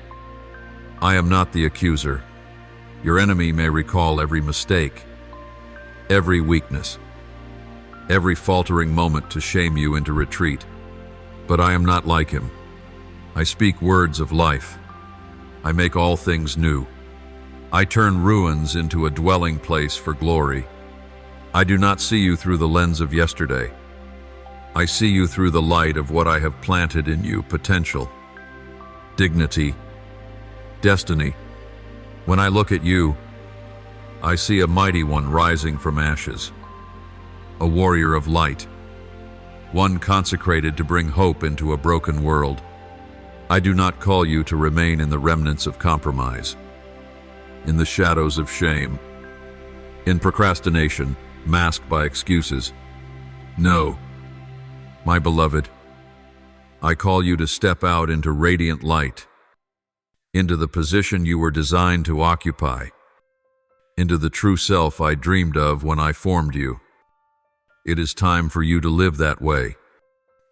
I am not the accuser. Your enemy may recall every mistake, every weakness, every faltering moment to shame you into retreat. But I am not like him. I speak words of life. I make all things new. I turn ruins into a dwelling place for glory. I do not see you through the lens of yesterday. I see you through the light of what I have planted in you: potential, dignity, destiny. When I look at you, I see a mighty one rising from ashes, a warrior of light, one consecrated to bring hope into a broken world. I do not call you to remain in the remnants of compromise, in the shadows of shame, in procrastination, masked by excuses. No, my beloved, I call you to step out into radiant light, into the position you were designed to occupy, into the true self I dreamed of when I formed you. It is time for you to live that way,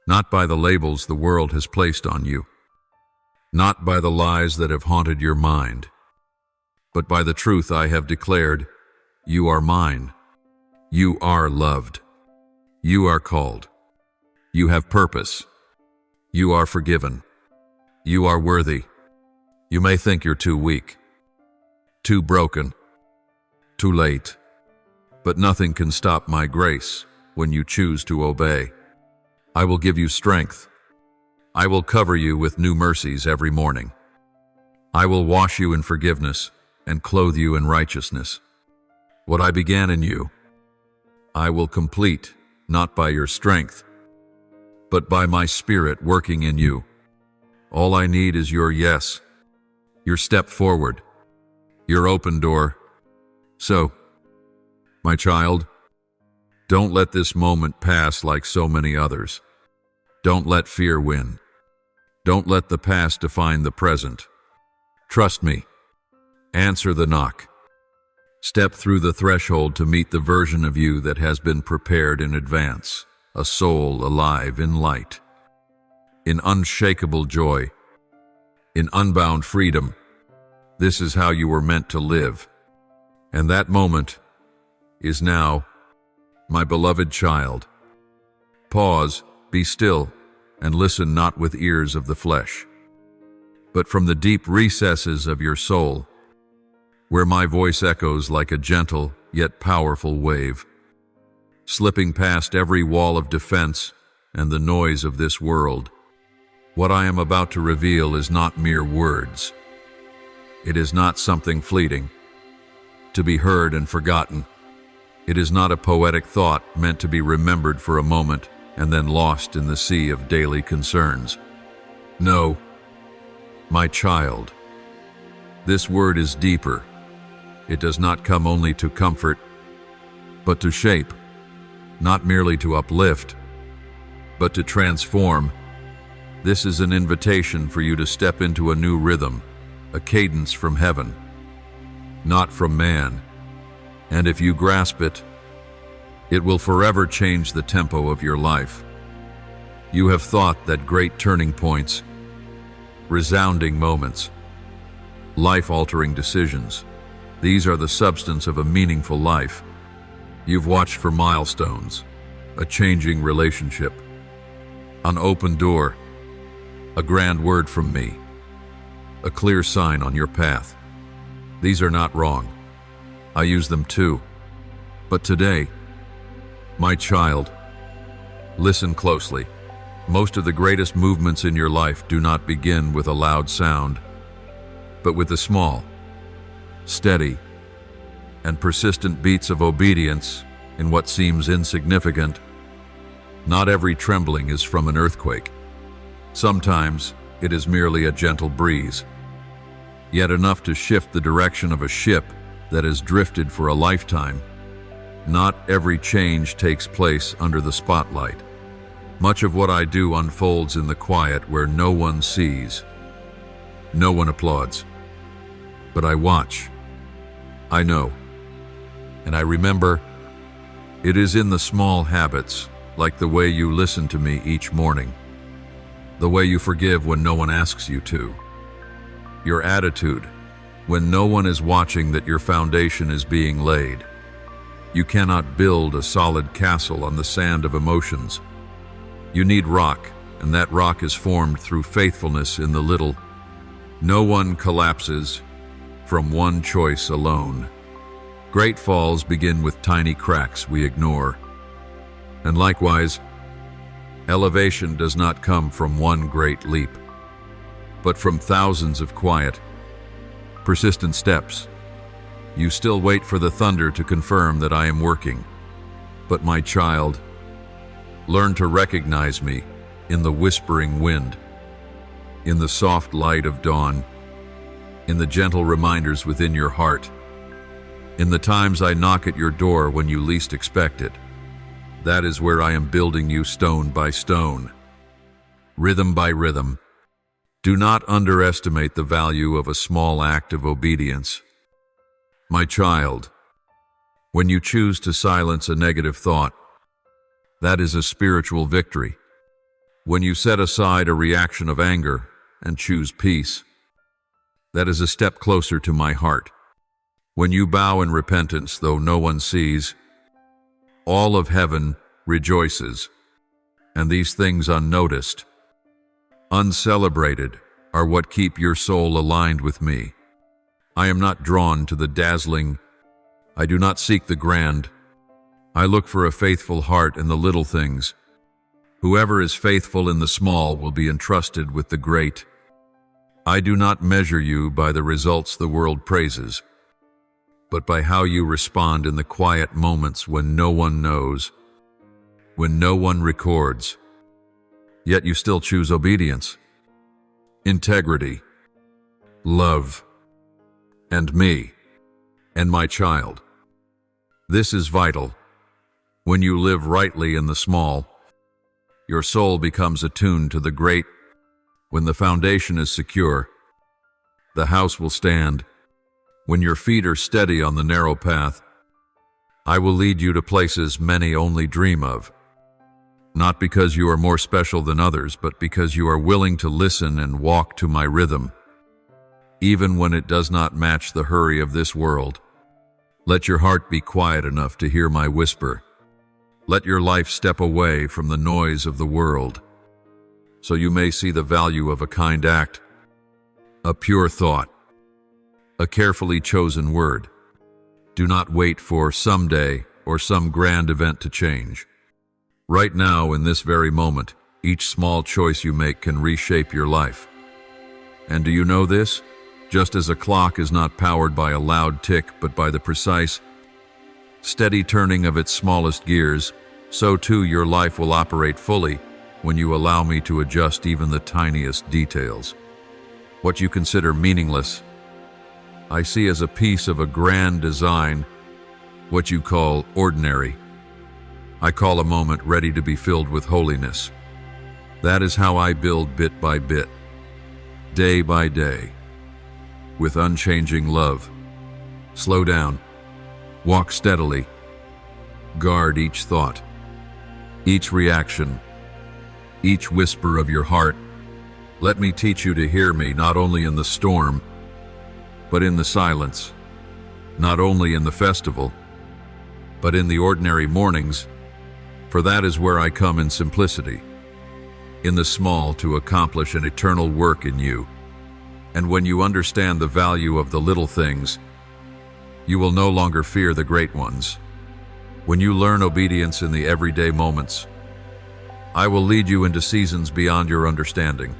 not by the labels the world has placed on you, not by the lies that have haunted your mind, but by the truth I have declared. You are mine. You are loved. You are called. You have purpose. You are forgiven. You are worthy. You may think you're too weak, too broken, too late, but nothing can stop my grace when you choose to obey. I will give you strength. I will cover you with new mercies every morning. I will wash you in forgiveness and clothe you in righteousness. What I began in you, I will complete, not by your strength, but by my Spirit working in you. All I need is your yes, your step forward, your open door. So, my child, don't let this moment pass like so many others. Don't let fear win. Don't let the past define the present. Trust me. Answer the knock. Step through the threshold to meet the version of you that has been prepared in advance, a soul alive in light, in unshakable joy, in unbound freedom. This is how you were meant to live. And that moment is now, my beloved child. Pause, be still, and listen not with ears of the flesh, but from the deep recesses of your soul, where my voice echoes like a gentle yet powerful wave, slipping past every wall of defense and the noise of this world. What I am about to reveal is not mere words. It is not something fleeting, to be heard and forgotten. It is not a poetic thought meant to be remembered for a moment and then lost in the sea of daily concerns. No, my child, this word is deeper. It does not come only to comfort, but to shape, not merely to uplift, but to transform. This is an invitation for you to step into a new rhythm, a cadence from heaven, not from man. And if you grasp it, it will forever change the tempo of your life. You have thought that great turning points, resounding moments, life-altering decisions, these are the substance of a meaningful life. You've watched for milestones, a changing relationship, an open door, a grand word from me, a clear sign on your path. These are not wrong. I use them too. But today, my child, listen closely. Most of the greatest movements in your life do not begin with a loud sound, but with the small, steady, and persistent beats of obedience in what seems insignificant. Not every trembling is from an earthquake. Sometimes it is merely a gentle breeze, yet enough to shift the direction of a ship that has drifted for a lifetime. Not every change takes place under the spotlight. Much of what I do unfolds in the quiet where no one sees, no one applauds. But I watch, I know, and I remember. It is in the small habits, like the way you listen to me each morning, the way you forgive when no one asks you to, your attitude when no one is watching, that your foundation is being laid. You cannot build a solid castle on the sand of emotions. You need rock, and that rock is formed through faithfulness in the little. No one collapses from one choice alone. Great falls begin with tiny cracks we ignore. And likewise, elevation does not come from one great leap, but from thousands of quiet, persistent steps. You still wait for the thunder to confirm that I am working. But my child, learn to recognize me in the whispering wind, in the soft light of dawn, in the gentle reminders within your heart, in the times I knock at your door when you least expect it. That is where I am building you stone by stone, rhythm by rhythm. Do not underestimate the value of a small act of obedience. My child, when you choose to silence a negative thought, That is a spiritual victory. When you set aside a reaction of anger and choose peace, that is a step closer to my heart. When you bow in repentance, though no one sees, all of heaven rejoices, and these things unnoticed, uncelebrated, are what keep your soul aligned with me. I am not drawn to the dazzling. I do not seek the grand. I look for a faithful heart in the little things. Whoever is faithful in the small will be entrusted with the great. I do not measure you by the results the world praises, but by how you respond in the quiet moments when no one knows, when no one records, yet you still choose obedience, integrity, love, and me, and my child. This is vital. When you live rightly in the small, your soul becomes attuned to the great. When the foundation is secure, the house will stand. When your feet are steady on the narrow path, I will lead you to places many only dream of. Not because you are more special than others, but because you are willing to listen and walk to my rhythm. Even when it does not match the hurry of this world, let your heart be quiet enough to hear my whisper. Let your life step away from the noise of the world, so you may see the value of a kind act, a pure thought, a carefully chosen word. Do not wait for someday or some grand event to change. Right now, in this very moment, each small choice you make can reshape your life. And do you know this? Just as a clock is not powered by a loud tick, but by the precise, steady turning of its smallest gears, so too your life will operate fully when you allow me to adjust even the tiniest details. What you consider meaningless, I see as a piece of a grand design. What you call ordinary, I call a moment ready to be filled with holiness. That is how I build bit by bit, day by day, with unchanging love. Slow down, walk steadily, guard each thought, each reaction, each whisper of your heart. Let me teach you to hear me not only in the storm, but in the silence, not only in the festival, but in the ordinary mornings, for that is where I come in simplicity, in the small to accomplish an eternal work in you. And when you understand the value of the little things, you will no longer fear the great ones. When you learn obedience in the everyday moments, I will lead you into seasons beyond your understanding.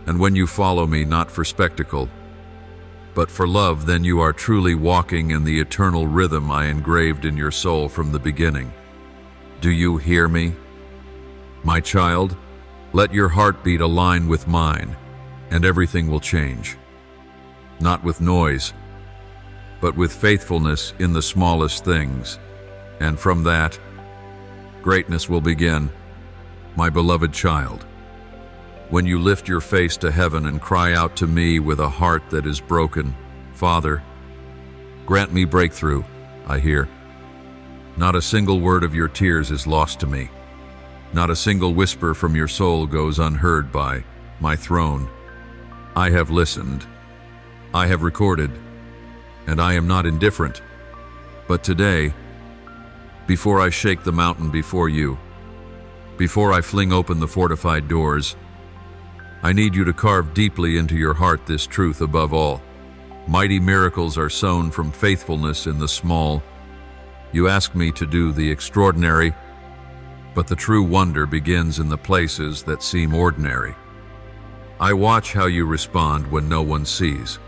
And when you follow me not for spectacle, but for love, then you are truly walking in the eternal rhythm I engraved in your soul from the beginning. Do you hear me? My child, let your heartbeat align with mine, and everything will change. Not with noise, but with faithfulness in the smallest things. And from that, greatness will begin, my beloved child. When you lift your face to heaven and cry out to me with a heart that is broken, Father, grant me breakthrough, I hear. Not a single word of your tears is lost to me. Not a single whisper from your soul goes unheard by my throne. I have listened, I have recorded, and I am not indifferent. But today, before I shake the mountain before you, before I fling open the fortified doors, I need you to carve deeply into your heart this truth above all. Mighty miracles are sown from faithfulness in the small. You ask me to do the extraordinary, but the true wonder begins in the places that seem ordinary. I watch how you respond when no one sees.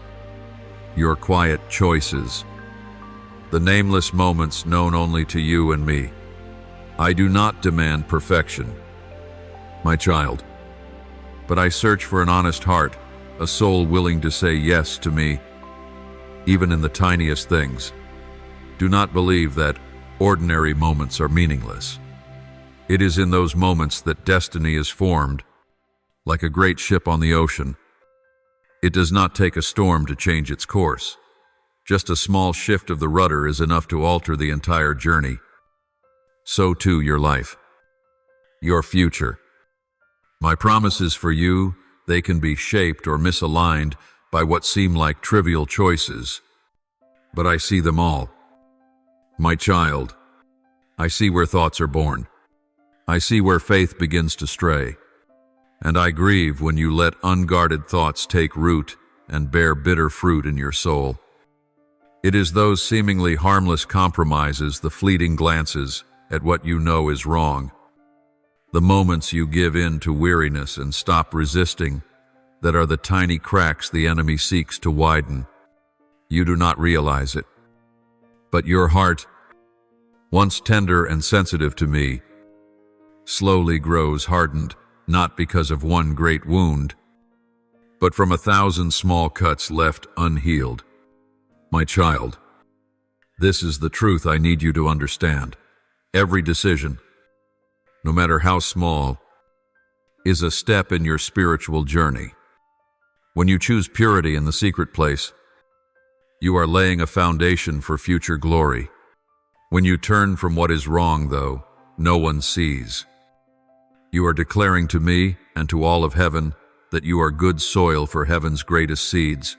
Your quiet choices, the nameless moments known only to you and me. I do not demand perfection, my child, but I search for an honest heart, a soul willing to say yes to me, even in the tiniest things. Do not believe that ordinary moments are meaningless. It is in those moments that destiny is formed, like a great ship on the ocean. It does not take a storm to change its course. Just a small shift of the rudder is enough to alter the entire journey. So too your life. your future. My promises for you, they can be shaped or misaligned by what seem like trivial choices, but I see them all. My child, I see where thoughts are born. I see where faith begins to stray. And I grieve when you let unguarded thoughts take root and bear bitter fruit in your soul. It is those seemingly harmless compromises, the fleeting glances at what you know is wrong, the moments you give in to weariness and stop resisting, that are the tiny cracks the enemy seeks to widen. You do not realize it. But your heart, once tender and sensitive to me, slowly grows hardened, not because of one great wound, but from 1,000 small cuts left unhealed. My child, this is the truth I need you to understand. Every decision, no matter how small, is a step in your spiritual journey. When you choose purity in the secret place, you are laying a foundation for future glory. When you turn from what is wrong, though, no one sees. You are declaring to me and to all of heaven that you are good soil for heaven's greatest seeds.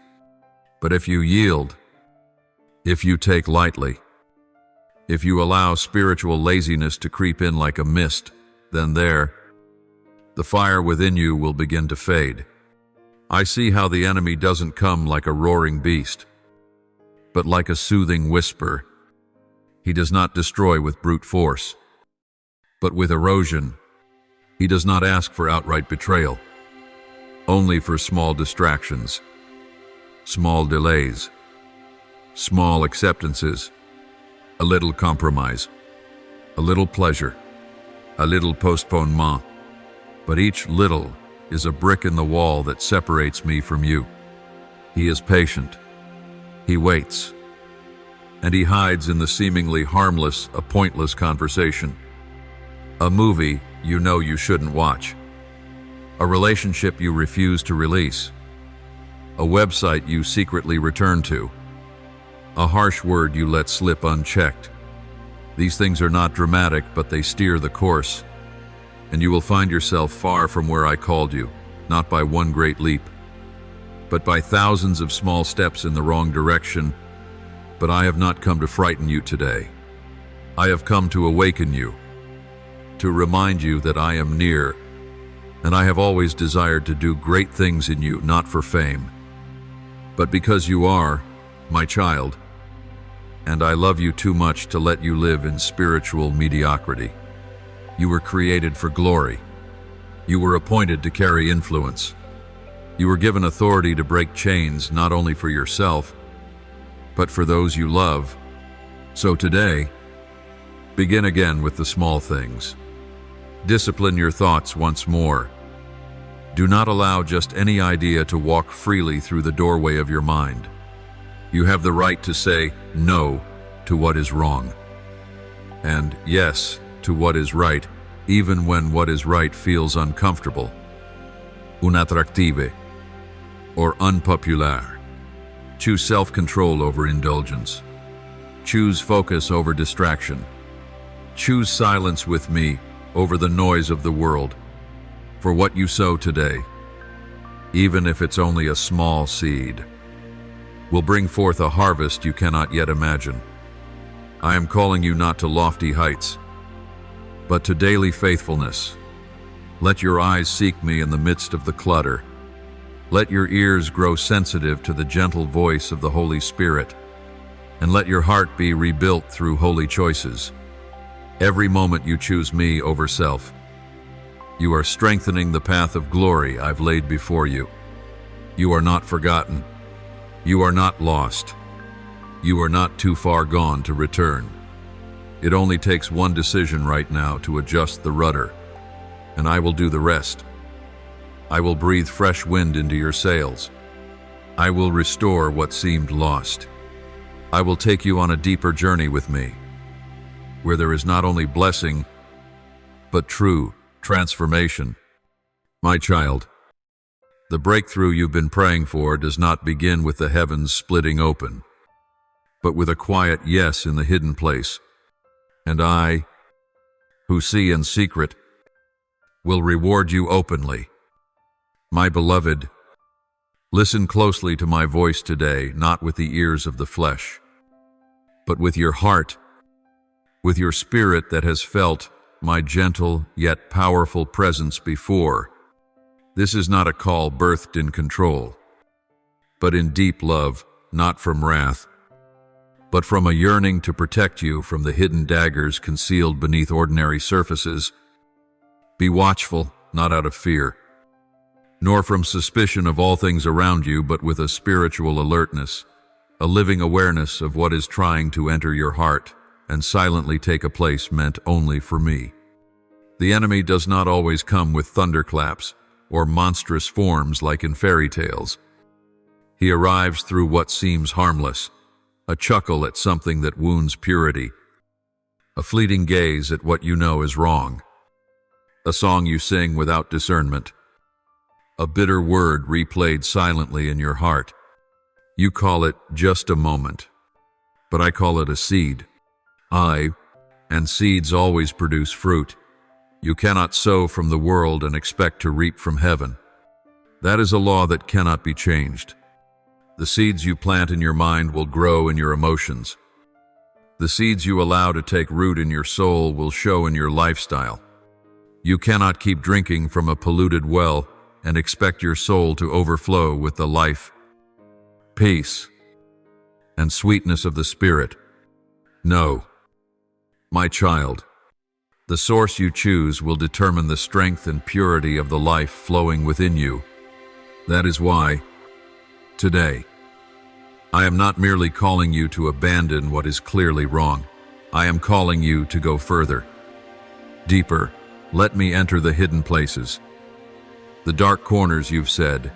But if you yield, if you take lightly, if you allow spiritual laziness to creep in like a mist, then the fire within you will begin to fade. I see how the enemy doesn't come like a roaring beast, but like a soothing whisper. He does not destroy with brute force, but with erosion. He does not ask for outright betrayal, only for small distractions, small delays, small acceptances, a little compromise, a little pleasure, a little postponement. But each little is a brick in the wall that separates me from you. He is patient. He waits. And he hides in the seemingly harmless, a pointless conversation. A movie you know you shouldn't watch. A relationship you refuse to release. A website you secretly return to. A harsh word you let slip unchecked. These things are not dramatic, but they steer the course. And you will find yourself far from where I called you, not by one great leap, but by thousands of small steps in the wrong direction. But I have not come to frighten you today. I have come to awaken you, to remind you that I am near, and I have always desired to do great things in you, not for fame, but because you are my child, and I love you too much to let you live in spiritual mediocrity. You were created for glory. You were appointed to carry influence. You were given authority to break chains, not only for yourself, but for those you love. So today, begin again with the small things. Discipline your thoughts once more. Do not allow just any idea to walk freely through the doorway of your mind. You have the right to say no to what is wrong, and yes to what is right, even when what is right feels uncomfortable, unattractive, or unpopular. Choose self-control over indulgence. Choose focus over distraction. Choose silence with me over the noise of the world. For what you sow today, even if it's only a small seed, will bring forth a harvest you cannot yet imagine. I am calling you not to lofty heights, but to daily faithfulness. Let your eyes seek me in the midst of the clutter. Let your ears grow sensitive to the gentle voice of the Holy Spirit, and let your heart be rebuilt through holy choices. Every moment you choose me over self, you are strengthening the path of glory I've laid before you. You are not forgotten. You are not lost. You are not too far gone to return. It only takes one decision right now to adjust the rudder, and I will do the rest. I will breathe fresh wind into your sails. I will restore what seemed lost. I will take you on a deeper journey with me, where there is not only blessing, but true transformation. My child, the breakthrough you've been praying for does not begin with the heavens splitting open, but with a quiet yes in the hidden place. And I, who see in secret, will reward you openly. My beloved, listen closely to my voice today, not with the ears of the flesh, but with your heart, with your spirit that has felt my gentle yet powerful presence before. This is not a call birthed in control, but in deep love, not from wrath, but from a yearning to protect you from the hidden daggers concealed beneath ordinary surfaces. Be watchful, not out of fear, nor from suspicion of all things around you, but with a spiritual alertness, a living awareness of what is trying to enter your heart and silently take a place meant only for me. The enemy does not always come with thunderclaps or monstrous forms like in fairy tales. He arrives through what seems harmless, a chuckle at something that wounds purity, a fleeting gaze at what you know is wrong, a song you sing without discernment, a bitter word replayed silently in your heart. You call it just a moment, but I call it a seed. And seeds always produce fruit. You cannot sow from the world and expect to reap from heaven. That is a law that cannot be changed. The seeds you plant in your mind will grow in your emotions. The seeds you allow to take root in your soul will show in your lifestyle. You cannot keep drinking from a polluted well and expect your soul to overflow with the life, peace, and sweetness of the Spirit. No, my child, the source you choose will determine the strength and purity of the life flowing within you. That is why, today, I am not merely calling you to abandon what is clearly wrong. I am calling you to go further, deeper. Let me enter the hidden places, the dark corners you've said,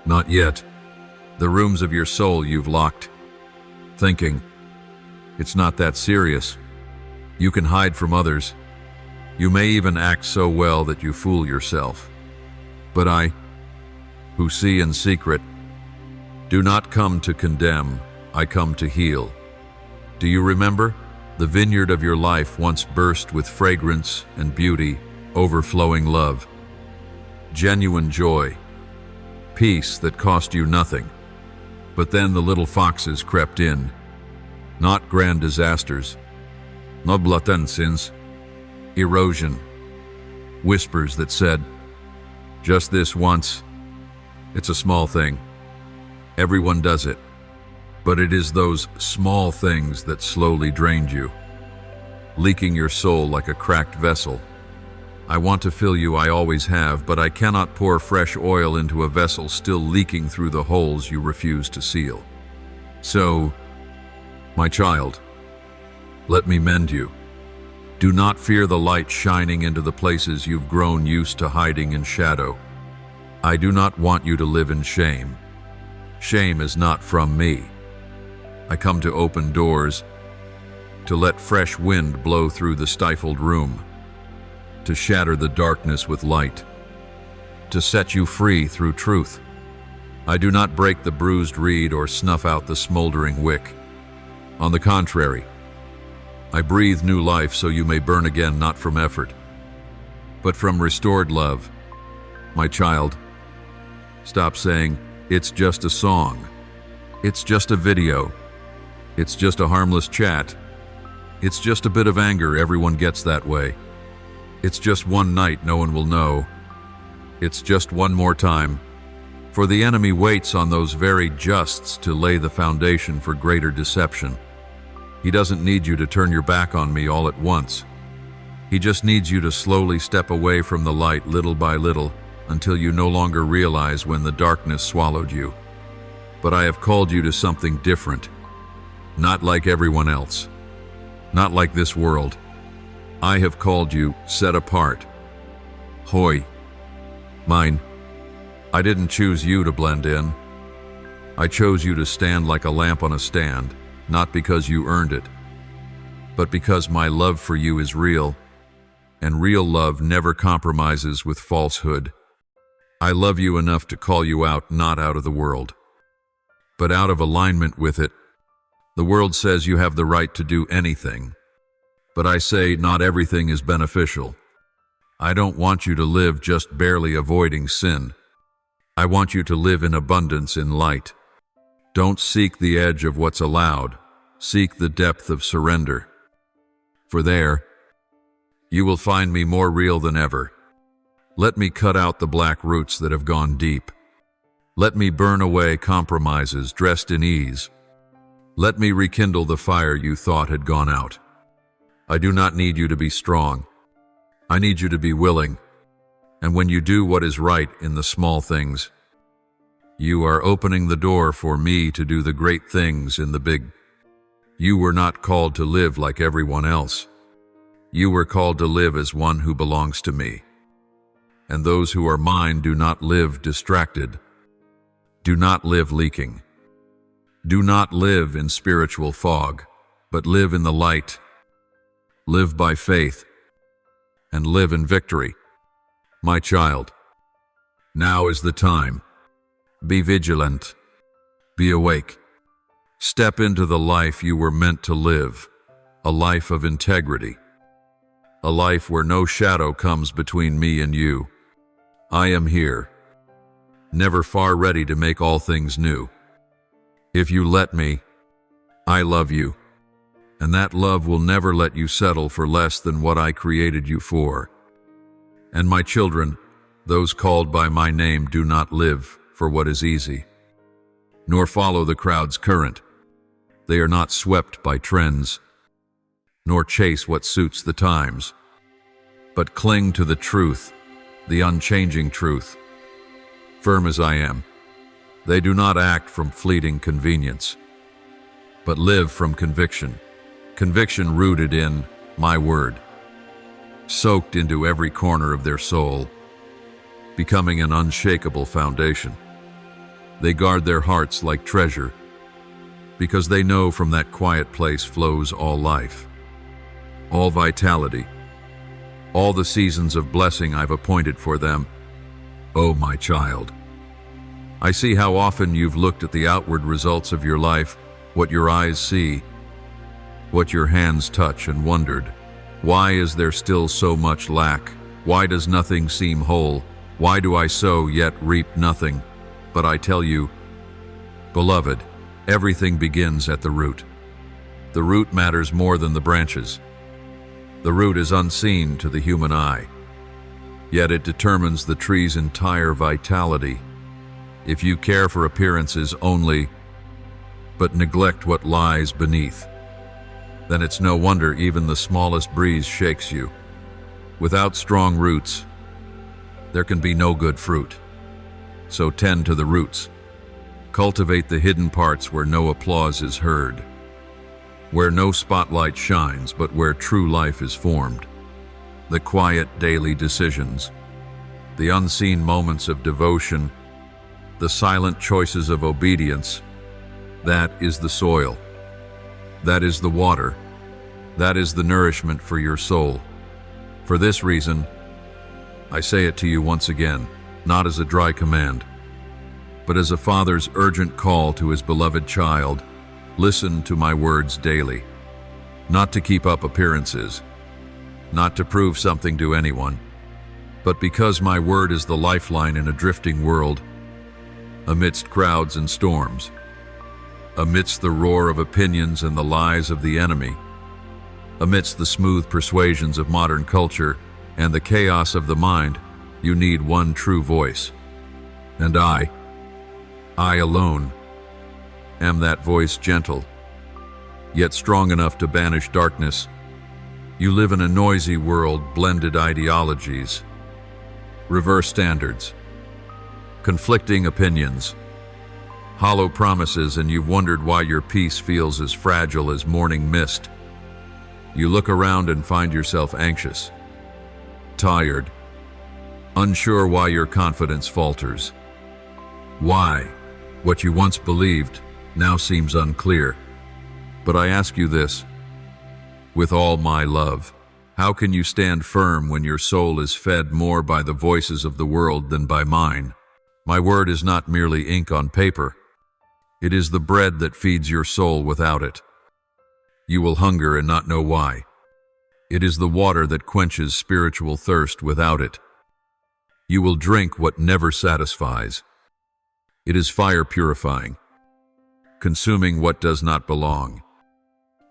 not yet, the rooms of your soul you've locked, thinking, it's not that serious. You can hide from others. You may even act so well that you fool yourself. But I, who see in secret, do not come to condemn, I come to heal. Do you remember? The vineyard of your life once burst with fragrance and beauty, overflowing love, genuine joy, peace that cost you nothing. But then the little foxes crept in, not grand disasters, no blatant sins, erosion, whispers that said, just this once, it's a small thing. Everyone does it. But it is those small things that slowly drained you, leaking your soul like a cracked vessel. I want to fill you, I always have, but I cannot pour fresh oil into a vessel still leaking through the holes you refuse to seal. So, my child, let me mend you. Do not fear the light shining into the places you've grown used to hiding in shadow. I do not want you to live in shame. Shame is not from me. I come to open doors, to let fresh wind blow through the stifled room, to shatter the darkness with light, to set you free through truth. I do not break the bruised reed or snuff out the smoldering wick. On the contrary, I breathe new life so you may burn again, not from effort, but from restored love. My child, stop saying, it's just a song, it's just a video, it's just a harmless chat, it's just a bit of anger, everyone gets that way. It's just one night, no one will know. It's just one more time. For the enemy waits on those very justs to lay the foundation for greater deception. He doesn't need you to turn your back on me all at once. He just needs you to slowly step away from the light little by little until you no longer realize when the darkness swallowed you. But I have called you to something different. Not like everyone else. Not like this world. I have called you set apart. Hoy. Mine. I didn't choose you to blend in. I chose you to stand like a lamp on a stand, not because you earned it, but because my love for you is real, and real love never compromises with falsehood. I love you enough to call you out, not out of the world, but out of alignment with it. The world says you have the right to do anything, but I say not everything is beneficial. I don't want you to live just barely avoiding sin. I want you to live in abundance in light. Don't seek the edge of what's allowed. Seek the depth of surrender. For there, you will find me more real than ever. Let me cut out the black roots that have gone deep. Let me burn away compromises dressed in ease. Let me rekindle the fire you thought had gone out. I do not need you to be strong. I need you to be willing. And when you do what is right in the small things, you are opening the door for me to do the great things in the big. You were not called to live like everyone else. You were called to live as one who belongs to me. And those who are mine do not live distracted. Do not live leaking. Do not live in spiritual fog, but live in the light. Live by faith, and live in victory. My child, now is the time. Be vigilant. Be awake. Step into the life you were meant to live, a life of integrity, a life where no shadow comes between me and you. I am here, never far ready to make all things new. If you let me, I love you, and that love will never let you settle for less than what I created you for. And my children, those called by my name, do not live for what is easy, nor follow the crowd's current. They are not swept by trends, nor chase what suits the times, but cling to the truth, the unchanging truth. Firm as I am, they do not act from fleeting convenience, but live from conviction, conviction rooted in my word, soaked into every corner of their soul, becoming an unshakable foundation. They guard their hearts like treasure, because they know from that quiet place flows all life, all vitality, all the seasons of blessing I've appointed for them. Oh, my child, I see how often you've looked at the outward results of your life, what your eyes see, what your hands touch, and wondered, why is there still so much lack? Why does nothing seem whole? Why do I sow yet reap nothing? But I tell you, beloved, everything begins at the root. The root matters more than the branches. The root is unseen to the human eye, yet it determines the tree's entire vitality. If you care for appearances only, but neglect what lies beneath, then it's no wonder even the smallest breeze shakes you. Without strong roots, there can be no good fruit. So tend to the roots. Cultivate the hidden parts where no applause is heard, where no spotlight shines, but where true life is formed. The quiet daily decisions, the unseen moments of devotion, the silent choices of obedience, that is the soil. That is the water. That is the nourishment for your soul. For this reason, I say it to you once again, not as a dry command, but as a father's urgent call to his beloved child. Listen to my words daily, not to keep up appearances, not to prove something to anyone, but because my word is the lifeline in a drifting world, amidst crowds and storms, amidst the roar of opinions and the lies of the enemy, amidst the smooth persuasions of modern culture and the chaos of the mind. You need one true voice. And I alone, am that voice, gentle, yet strong enough to banish darkness. You live in a noisy world, blended ideologies, reverse standards, conflicting opinions, hollow promises, and you've wondered why your peace feels as fragile as morning mist. You look around and find yourself anxious, tired, unsure why your confidence falters. Why what you once believed now seems unclear. But I ask you this, with all my love, how can you stand firm when your soul is fed more by the voices of the world than by mine? My word is not merely ink on paper. It is the bread that feeds your soul. Without it, you will hunger and not know why. It is the water that quenches spiritual thirst. Without it, you will drink what never satisfies. It is fire purifying, consuming what does not belong,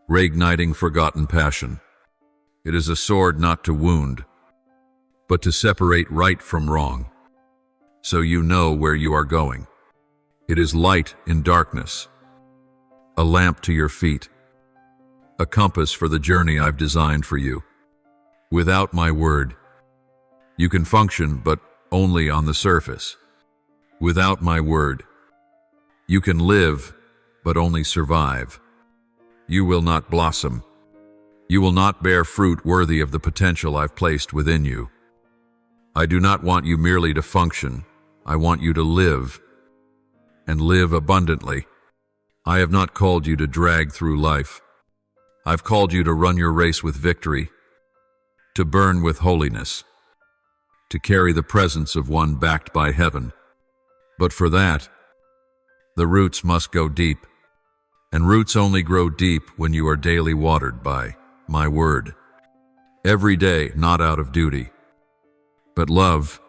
reigniting forgotten passion. It is a sword not to wound, but to separate right from wrong, so you know where you are going. It is light in darkness, a lamp to your feet, a compass for the journey I've designed for you. Without my word, you can function, but only on the surface. Without my word, you can live, but only survive. You will not blossom. You will not bear fruit worthy of the potential I've placed within you. I do not want you merely to function. I want you to live, and live abundantly. I have not called you to drag through life. I've called you to run your race with victory, to burn with holiness, to carry the presence of one backed by heaven. But for that, the roots must go deep, and roots only grow deep when you are daily watered by my word. Every day, not out of duty, but love,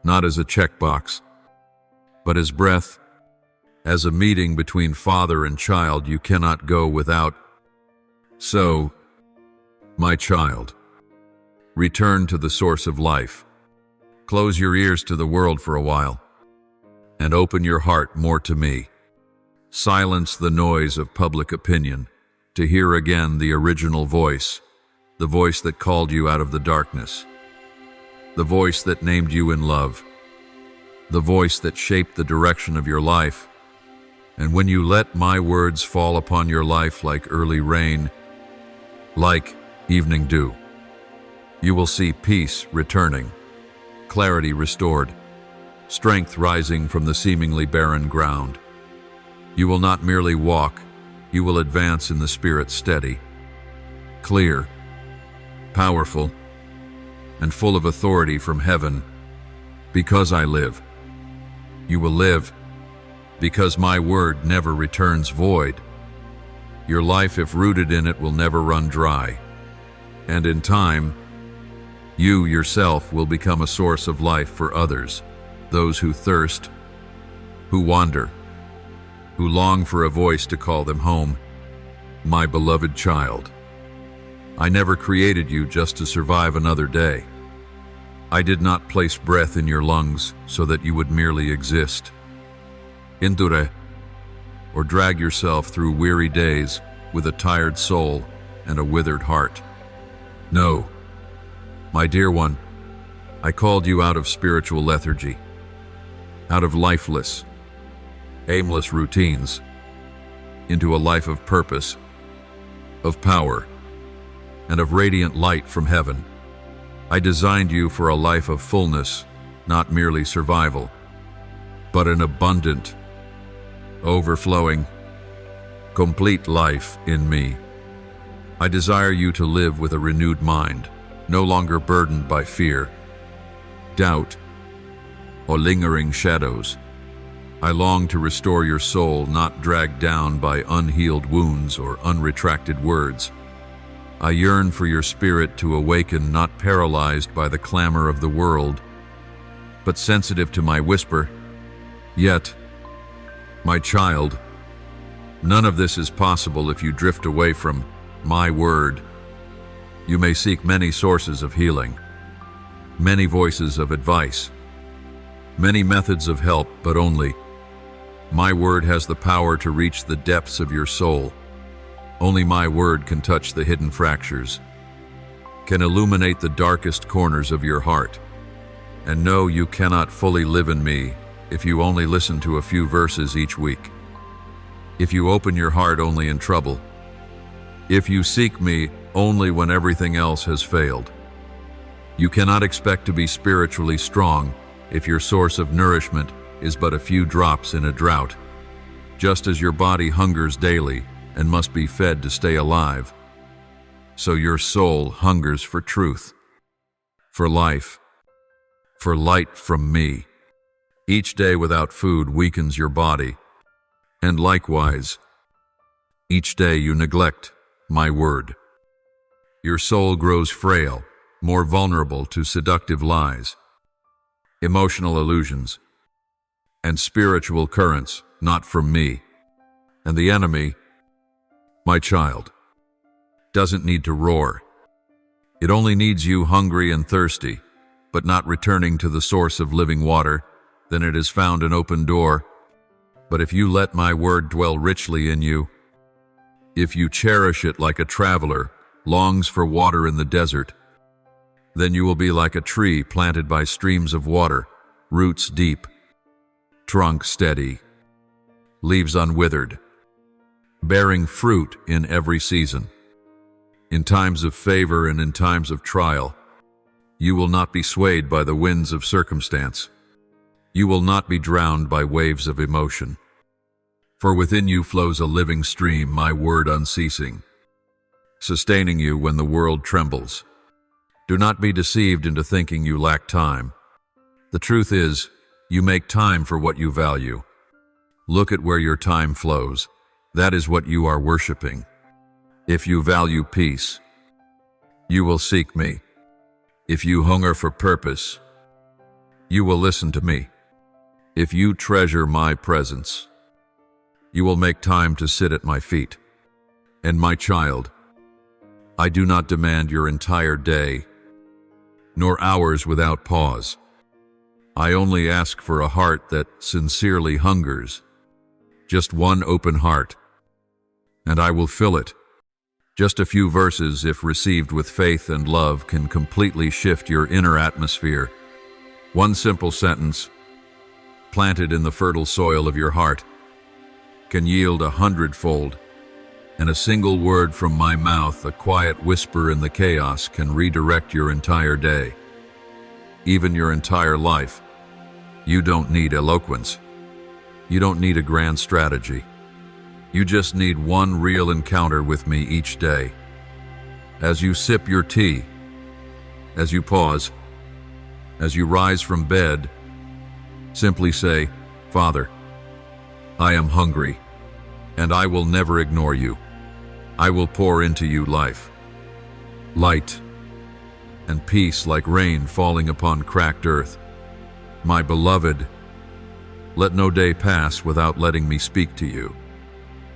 not as a checkbox, but as breath, as a meeting between father and child you cannot go without. So, my child, return to the source of life. Close your ears to the world for a while, and open your heart more to me. Silence the noise of public opinion to hear again the original voice, the voice that called you out of the darkness, the voice that named you in love, the voice that shaped the direction of your life. And when you let my words fall upon your life like early rain, like evening dew, you will see peace returning, clarity restored, strength rising from the seemingly barren ground. You will not merely walk, you will advance in the Spirit, steady, clear, powerful, and full of authority from heaven. Because I live, you will live, because my word never returns void. Your life, if rooted in it, will never run dry. And in time, you yourself will become a source of life for others, those who thirst, who wander, who long for a voice to call them home. My beloved child, I never created you just to survive another day. I did not place breath in your lungs so that you would merely exist, endure, or drag yourself through weary days with a tired soul and a withered heart. No, my dear one, I called you out of spiritual lethargy, out of lifeless, aimless routines, into a life of purpose, of power, and of radiant light from heaven. I designed you for a life of fullness, not merely survival, but an abundant, overflowing, complete life in me. I desire you to live with a renewed mind, no longer burdened by fear, doubt, or lingering shadows. I long to restore your soul, not dragged down by unhealed wounds or unretracted words. I yearn for your spirit to awaken, not paralyzed by the clamor of the world, but sensitive to my whisper. Yet, my child, none of this is possible if you drift away from my word. You may seek many sources of healing, many voices of advice, many methods of help, but only my word has the power to reach the depths of your soul. Only my word can touch the hidden fractures, can illuminate the darkest corners of your heart. And no, you cannot fully live in me if you only listen to a few verses each week, if you open your heart only in trouble, if you seek me only when everything else has failed. You cannot expect to be spiritually strong if your source of nourishment is but a few drops in a drought. Just as your body hungers daily and must be fed to stay alive, so your soul hungers for truth, for life, for light from me. Each day without food weakens your body, and likewise, each day you neglect my word. Your soul grows frail, more vulnerable to seductive lies, emotional illusions, and spiritual currents not from me. And the enemy, my child, doesn't need to roar. It only needs you hungry and thirsty, but not returning to the source of living water. Then it has found an open door. But if you let my word dwell richly in you, if you cherish it like a traveler longs for water in the desert, then you will be like a tree planted by streams of water, roots deep, trunk steady, leaves unwithered, bearing fruit in every season. In times of favor and in times of trial, you will not be swayed by the winds of circumstance. You will not be drowned by waves of emotion. For within you flows a living stream, my word unceasing, sustaining you when the world trembles. Do not be deceived into thinking you lack time. The truth is, you make time for what you value. Look at where your time flows. That is what you are worshiping. If you value peace, you will seek me. If you hunger for purpose, you will listen to me. If you treasure my presence, you will make time to sit at my feet. And my child, I do not demand your entire day, nor hours without pause. I only ask for a heart that sincerely hungers, just one open heart, and I will fill it. Just a few verses, if received with faith and love, can completely shift your inner atmosphere. One simple sentence, planted in the fertile soil of your heart, can yield 100-fold, and a single word from my mouth, a quiet whisper in the chaos, can redirect your entire day, even your entire life. You don't need eloquence. You don't need a grand strategy. You just need one real encounter with me each day. As you sip your tea, as you pause, as you rise from bed, simply say, Father, I am hungry, and I will never ignore you. I will pour into you life, light, and peace like rain falling upon cracked earth. My beloved, let no day pass without letting me speak to you.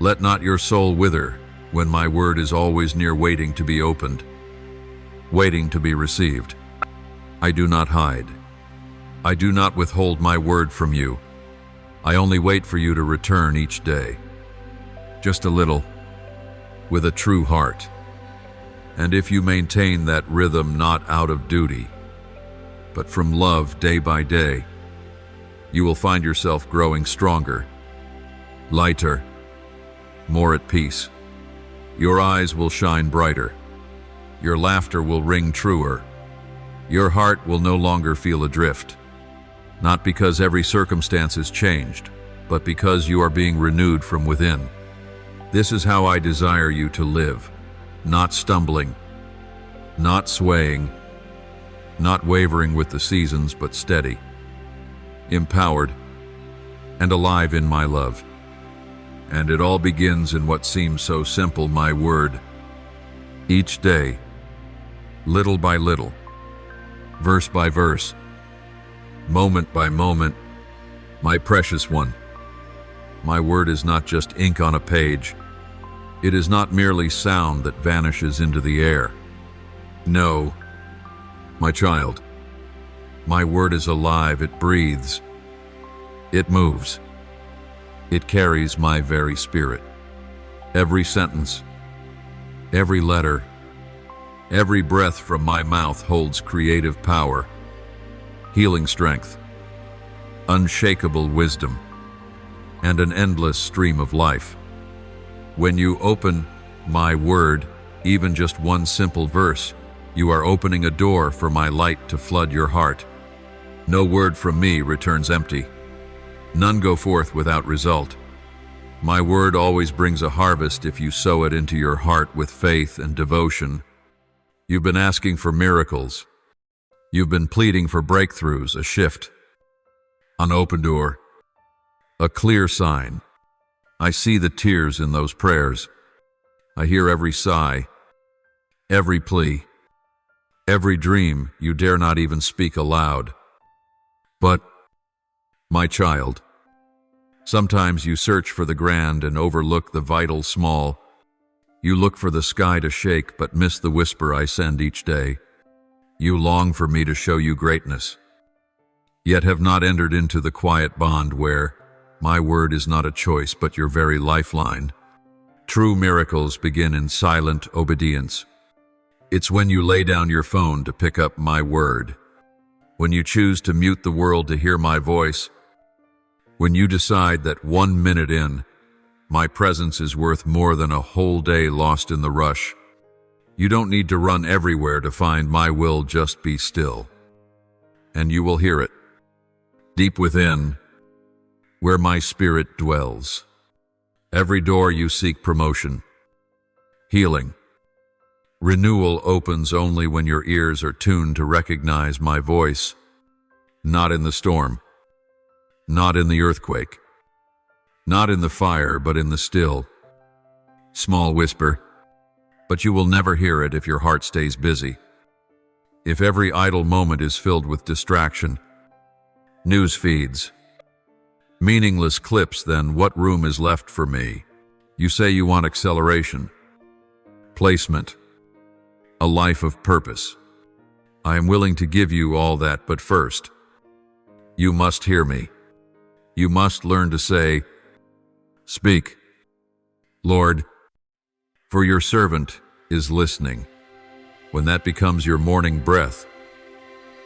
Let not your soul wither when my word is always near, waiting to be opened, waiting to be received. I do not hide. I do not withhold my word from you. I only wait for you to return each day, just a little, with a true heart. And if you maintain that rhythm not out of duty, but from love day by day, you will find yourself growing stronger, lighter, more at peace. Your eyes will shine brighter. Your laughter will ring truer. Your heart will no longer feel adrift, not because every circumstance is changed, but because you are being renewed from within. This is how I desire you to live, not stumbling, not swaying, not wavering with the seasons, but steady, empowered, and alive in my love. And it all begins in what seems so simple, my word. Each day, little by little, verse by verse, moment by moment, my precious one. My word is not just ink on a page. It is not merely sound that vanishes into the air. No, my child, my word is alive. It breathes. It moves. It carries my very spirit. Every sentence, every letter, every breath from my mouth holds creative power, healing strength, unshakable wisdom, and an endless stream of life. When you open my word, even just one simple verse, you are opening a door for my light to flood your heart. No word from me returns empty. None go forth without result. My word always brings a harvest if you sow it into your heart with faith and devotion. You've been asking for miracles. You've been pleading for breakthroughs, a shift, an open door, a clear sign. I see the tears in those prayers. I hear every sigh, every plea, every dream you dare not even speak aloud. But, my child, sometimes you search for the grand and overlook the vital small. You look for the sky to shake but miss the whisper I send each day. You long for me to show you greatness, yet have not entered into the quiet bond where my word is not a choice but your very lifeline. True miracles begin in silent obedience. It's when you lay down your phone to pick up my word, when you choose to mute the world to hear my voice, when you decide that 1 minute in, my presence is worth more than a whole day lost in the rush. You don't need to run everywhere to find my will, just be still. And you will hear it, deep within, where my spirit dwells. Every door you seek promotion, healing, renewal opens only when your ears are tuned to recognize my voice, not in the storm, not in the earthquake, not in the fire, but in the still, small whisper. But you will never hear it if your heart stays busy. If every idle moment is filled with distraction, news feeds, meaningless clips, then what room is left for me? You say you want acceleration, placement, a life of purpose. I am willing to give you all that, but first, you must hear me. You must learn to say, "Speak, Lord, for your servant is listening." When that becomes your morning breath,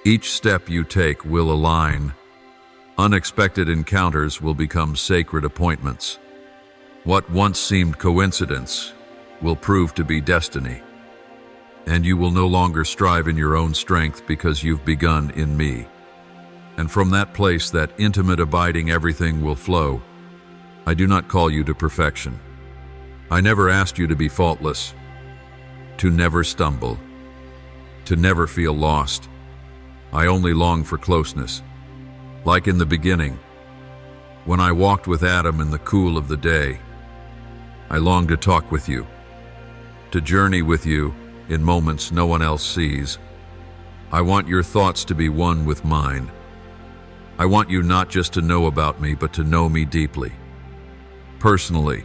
each step you take will align. Unexpected encounters will become sacred appointments. What once seemed coincidence will prove to be destiny. And you will no longer strive in your own strength because you've begun in me. And from that place, that intimate abiding, everything will flow. I do not call you to perfection. I never asked you to be faultless, to never stumble, to never feel lost. I only long for closeness. Like in the beginning, when I walked with Adam in the cool of the day, I long to talk with you, to journey with you in moments no one else sees. I want your thoughts to be one with mine. I want you not just to know about me, but to know me deeply, personally,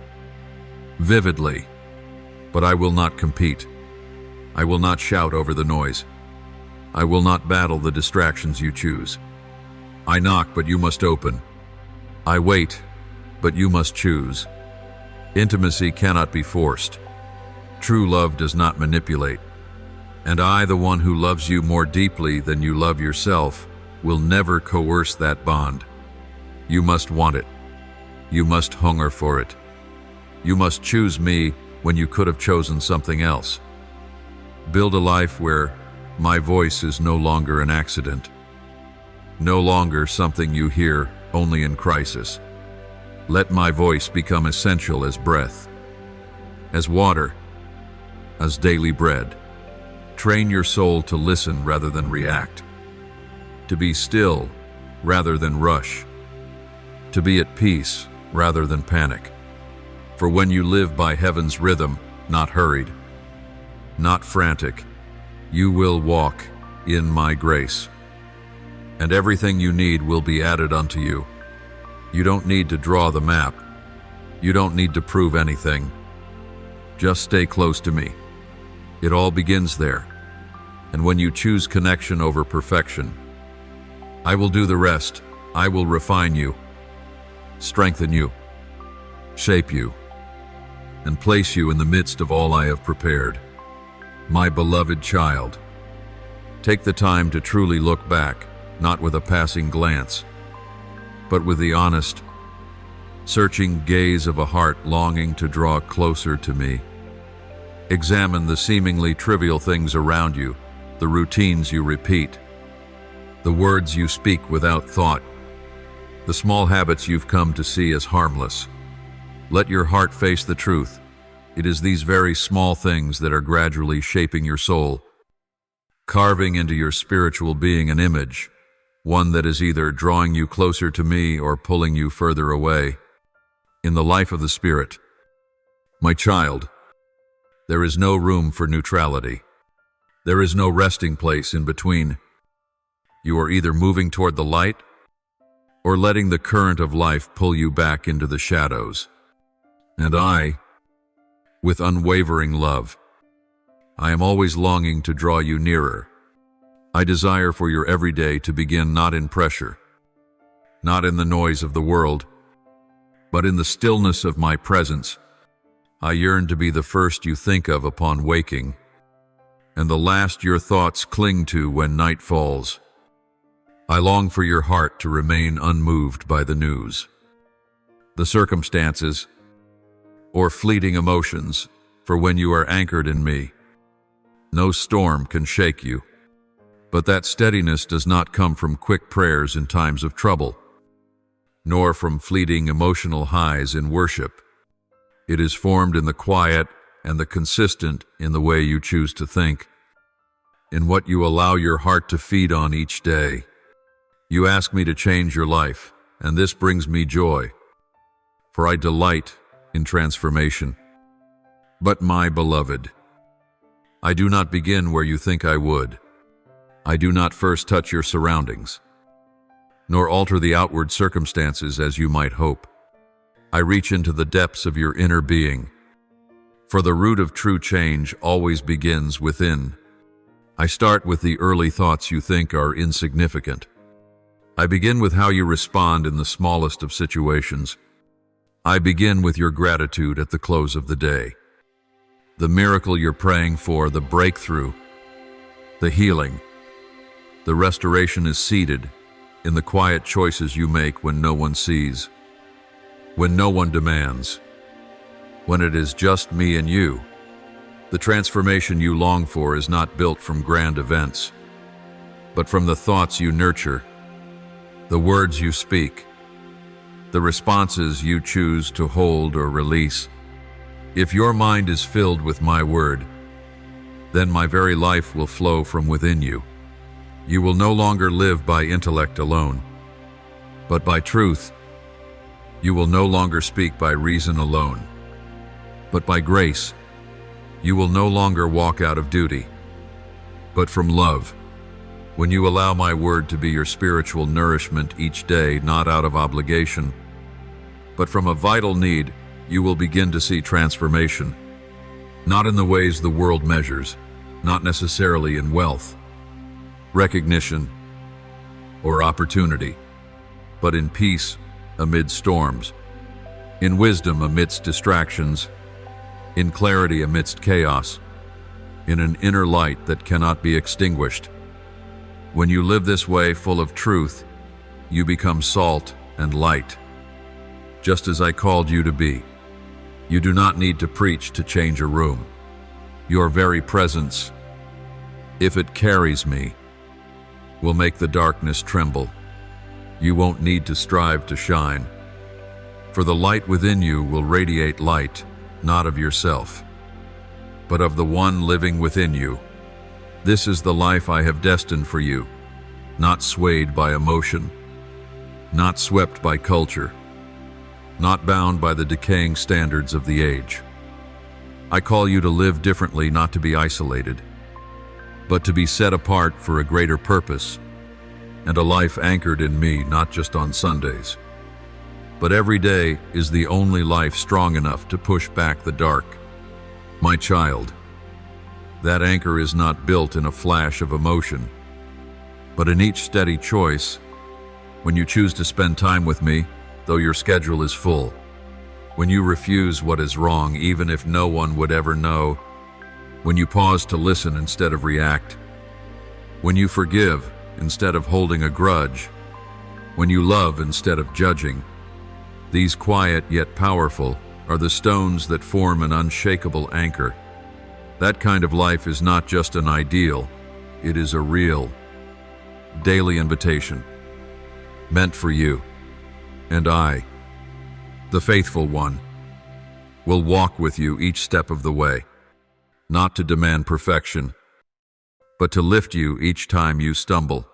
vividly. But I will not compete. I will not shout over the noise. I will not battle the distractions you choose. I knock, but you must open. I wait, but you must choose. Intimacy cannot be forced. True love does not manipulate. And I, the one who loves you more deeply than you love yourself, will never coerce that bond. You must want it. You must hunger for it. You must choose me when you could have chosen something else. Build a life where my voice is no longer an accident, no longer something you hear only in crisis. Let my voice become essential as breath, as water, as daily bread. Train your soul to listen rather than react, to be still rather than rush, to be at peace rather than panic. For when you live by heaven's rhythm, not hurried, not frantic, you will walk in my grace, and everything you need will be added unto you. You don't need to draw the map. You don't need to prove anything. Just stay close to me. It all begins there. And when you choose connection over perfection, I will do the rest. I will refine you, strengthen you, shape you, and place you in the midst of all I have prepared. My beloved child, take the time to truly look back, not with a passing glance, but with the honest, searching gaze of a heart longing to draw closer to me. Examine the seemingly trivial things around you, the routines you repeat, the words you speak without thought, the small habits you've come to see as harmless. Let your heart face the truth. It is these very small things that are gradually shaping your soul, carving into your spiritual being an image, one that is either drawing you closer to me or pulling you further away. In the life of the Spirit, my child, there is no room for neutrality. There is no resting place in between. You are either moving toward the light or letting the current of life pull you back into the shadows. And I, with unwavering love, I am always longing to draw you nearer. I desire for your everyday to begin not in pressure, not in the noise of the world, but in the stillness of my presence. I yearn to be the first you think of upon waking, and the last your thoughts cling to when night falls. I long for your heart to remain unmoved by the news, the circumstances, or fleeting emotions, for when you are anchored in me, no storm can shake you. But that steadiness does not come from quick prayers in times of trouble, nor from fleeting emotional highs in worship. It is formed in the quiet and the consistent in the way you choose to think, in what you allow your heart to feed on each day. You ask me to change your life, and this brings me joy, for I delight in transformation. But my beloved, I do not begin where you think I would. I do not first touch your surroundings, nor alter the outward circumstances as you might hope. I reach into the depths of your inner being, for the root of true change always begins within. I start with the early thoughts you think are insignificant. I begin with how you respond in the smallest of situations. I begin with your gratitude at the close of the day. The miracle you're praying for, the breakthrough, the healing, the restoration is seated in the quiet choices you make when no one sees, when no one demands, when it is just me and you. The transformation you long for is not built from grand events, but from the thoughts you nurture, the words you speak, the responses you choose to hold or release. If your mind is filled with my word, then my very life will flow from within you. You will no longer live by intellect alone, but by truth. You will no longer speak by reason alone, but by grace. You will no longer walk out of duty, but from love. When you allow my word to be your spiritual nourishment each day, not out of obligation, but from a vital need, you will begin to see transformation, not in the ways the world measures, not necessarily in wealth, recognition, or opportunity, but in peace amid storms, in wisdom amidst distractions, in clarity amidst chaos, in an inner light that cannot be extinguished. When you live this way, full of truth, you become salt and light, just as I called you to be. You do not need to preach to change a room. Your very presence, if it carries me, will make the darkness tremble. You won't need to strive to shine, for the light within you will radiate light, not of yourself, but of the one living within you. This is the life I have destined for you, not swayed by emotion, not swept by culture, not bound by the decaying standards of the age. I call you to live differently, not to be isolated, but to be set apart for a greater purpose, and a life anchored in me, not just on Sundays. But every day is the only life strong enough to push back the dark. My child, that anchor is not built in a flash of emotion, but in each steady choice. When you choose to spend time with me, though your schedule is full, when you refuse what is wrong even if no one would ever know, when you pause to listen instead of react, when you forgive instead of holding a grudge, when you love instead of judging, these quiet yet powerful are the stones that form an unshakable anchor. That kind of life is not just an ideal, it is a real, daily invitation, meant for you. And I, the faithful one, will walk with you each step of the way, not to demand perfection, but to lift you each time you stumble,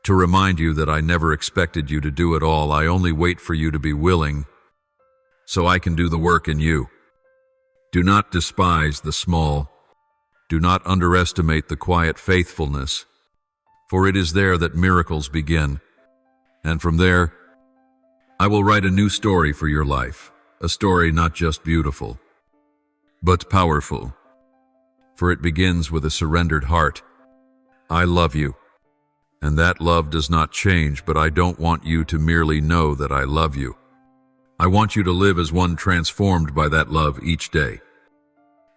to remind you that I never expected you to do it all. I only wait for you to be willing, so I can do the work in you. Do not despise the small, Do not underestimate the quiet faithfulness, for it is there that miracles begin. And from there, I will write a new story for your life, a story not just beautiful, but powerful, for it begins with a surrendered heart. I love you, and that love does not change, but I don't want you to merely know that I love you. I want you to live as one transformed by that love each day,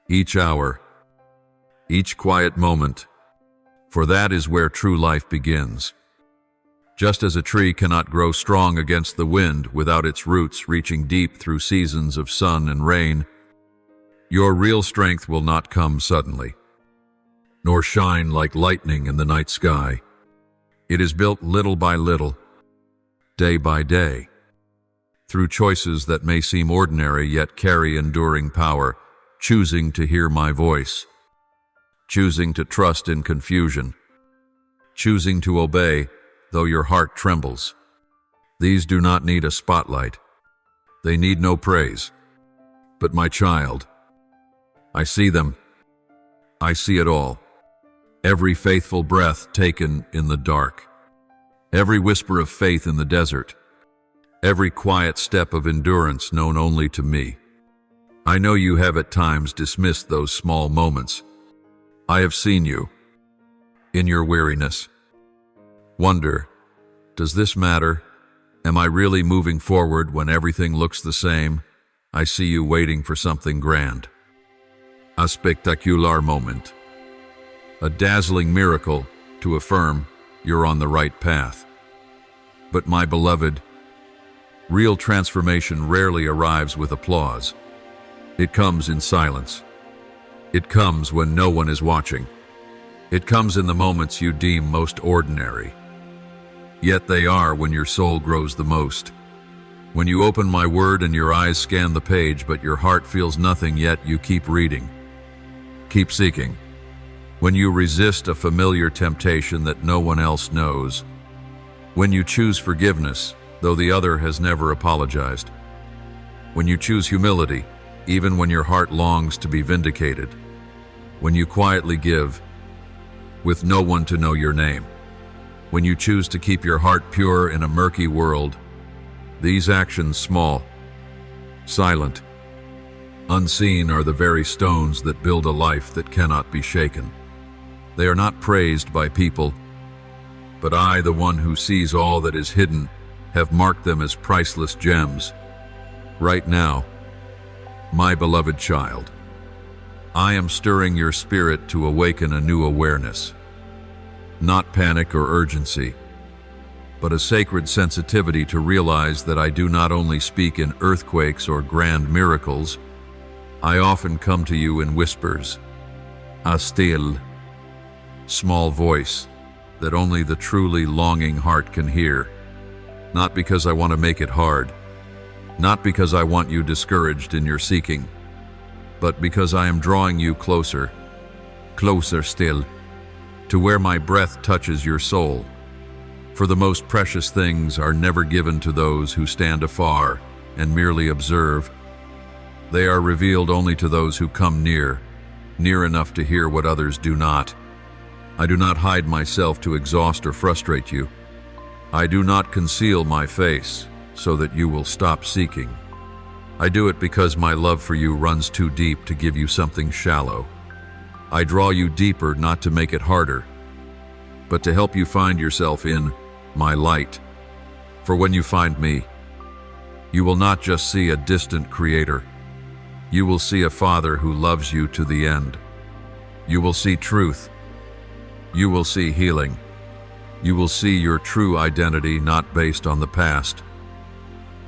each hour, each quiet moment, for that is where true life begins. Just as a tree cannot grow strong against the wind without its roots reaching deep through seasons of sun and rain, your real strength will not come suddenly, nor shine like lightning in the night sky. It is built little by little, day by day, through choices that may seem ordinary yet carry enduring power, choosing to hear my voice, choosing to trust in confusion, choosing to obey though your heart trembles. These do not need a spotlight. They need no praise. But my child, I see them. I see it all. Every faithful breath taken in the dark, every whisper of faith in the desert, every quiet step of endurance known only to me. I know you have at times dismissed those small moments. I have seen you in your weariness. Wonder, does this matter? Am I really moving forward when everything looks the same? I see you waiting for something grand. A spectacular moment. A dazzling miracle to affirm you're on the right path. But my beloved, real transformation rarely arrives with applause. It comes in silence. It comes when no one is watching. It comes in the moments you deem most ordinary. Yet they are when your soul grows the most. When you open my word and your eyes scan the page, but your heart feels nothing, yet you keep reading. Keep seeking. When you resist a familiar temptation that no one else knows. When you choose forgiveness, though the other has never apologized. When you choose humility, even when your heart longs to be vindicated. When you quietly give, with no one to know your name. When you choose to keep your heart pure in a murky world. These actions, small, silent, unseen, are the very stones that build a life that cannot be shaken. They are not praised by people, but I, the one who sees all that is hidden, have marked them as priceless gems. Right now, my beloved child, I am stirring your spirit to awaken a new awareness. Not panic or urgency, but a sacred sensitivity to realize that I do not only speak in earthquakes or grand miracles. I often come to you in whispers, a still, small voice that only the truly longing heart can hear. Not because I want to make it hard, not because I want you discouraged in your seeking, but because I am drawing you closer, closer still, to where my breath touches your soul. For the most precious things are never given to those who stand afar and merely observe. They are revealed only to those who come near enough to hear what others do not. I do not hide myself to exhaust or frustrate you. I do not conceal my face so that you will stop seeking. I do it because my love for you runs too deep to give you something shallow. I draw you deeper not to make it harder, but to help you find yourself in my light. For when you find me, you will not just see a distant creator. You will see a Father who loves you to the end. You will see truth. You will see healing. You will see your true identity, not based on the past,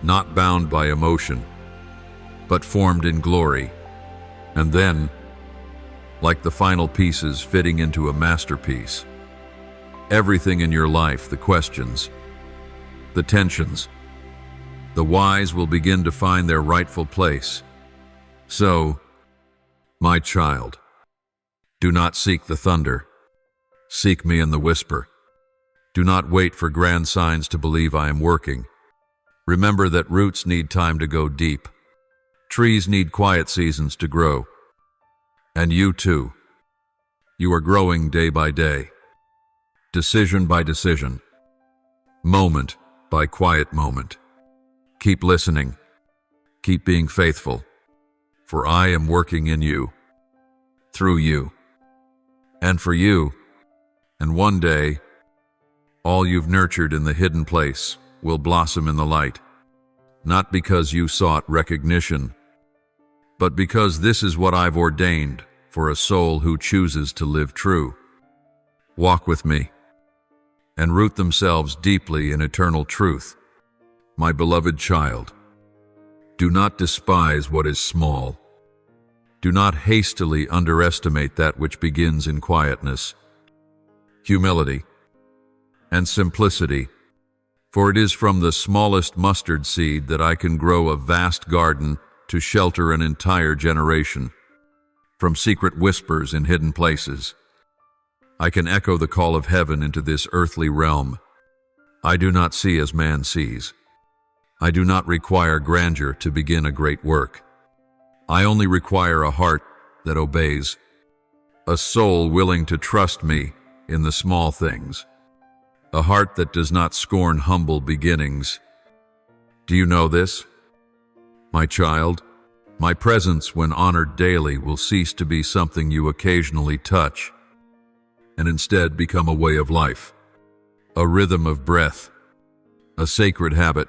not bound by emotion, but formed in glory. And then, like the final pieces fitting into a masterpiece, everything in your life, the questions, the tensions, the whys, will begin to find their rightful place. So, my child, do not seek the thunder. Seek me in the whisper. Do not wait for grand signs to believe I am working. Remember that roots need time to go deep. Trees need quiet seasons to grow. And you too. You are growing day by day, decision by decision, moment by quiet moment. Keep listening. Keep being faithful, for I am working in you, through you, and for you. And one day, all you've nurtured in the hidden place will blossom in the light, not because you sought recognition, but because this is what I've ordained for a soul who chooses to live true. Walk with me and root themselves deeply in eternal truth. My beloved child, do not despise what is small. Do not hastily underestimate that which begins in quietness, humility, and simplicity, for it is from the smallest mustard seed that I can grow a vast garden to shelter an entire generation. From secret whispers in hidden places, I can echo the call of heaven into this earthly realm. I do not see as man sees. I do not require grandeur to begin a great work. I only require a heart that obeys, a soul willing to trust me in the small things, a heart that does not scorn humble beginnings. Do you know this? My child, my presence when honored daily will cease to be something you occasionally touch, and instead become a way of life, a rhythm of breath, a sacred habit,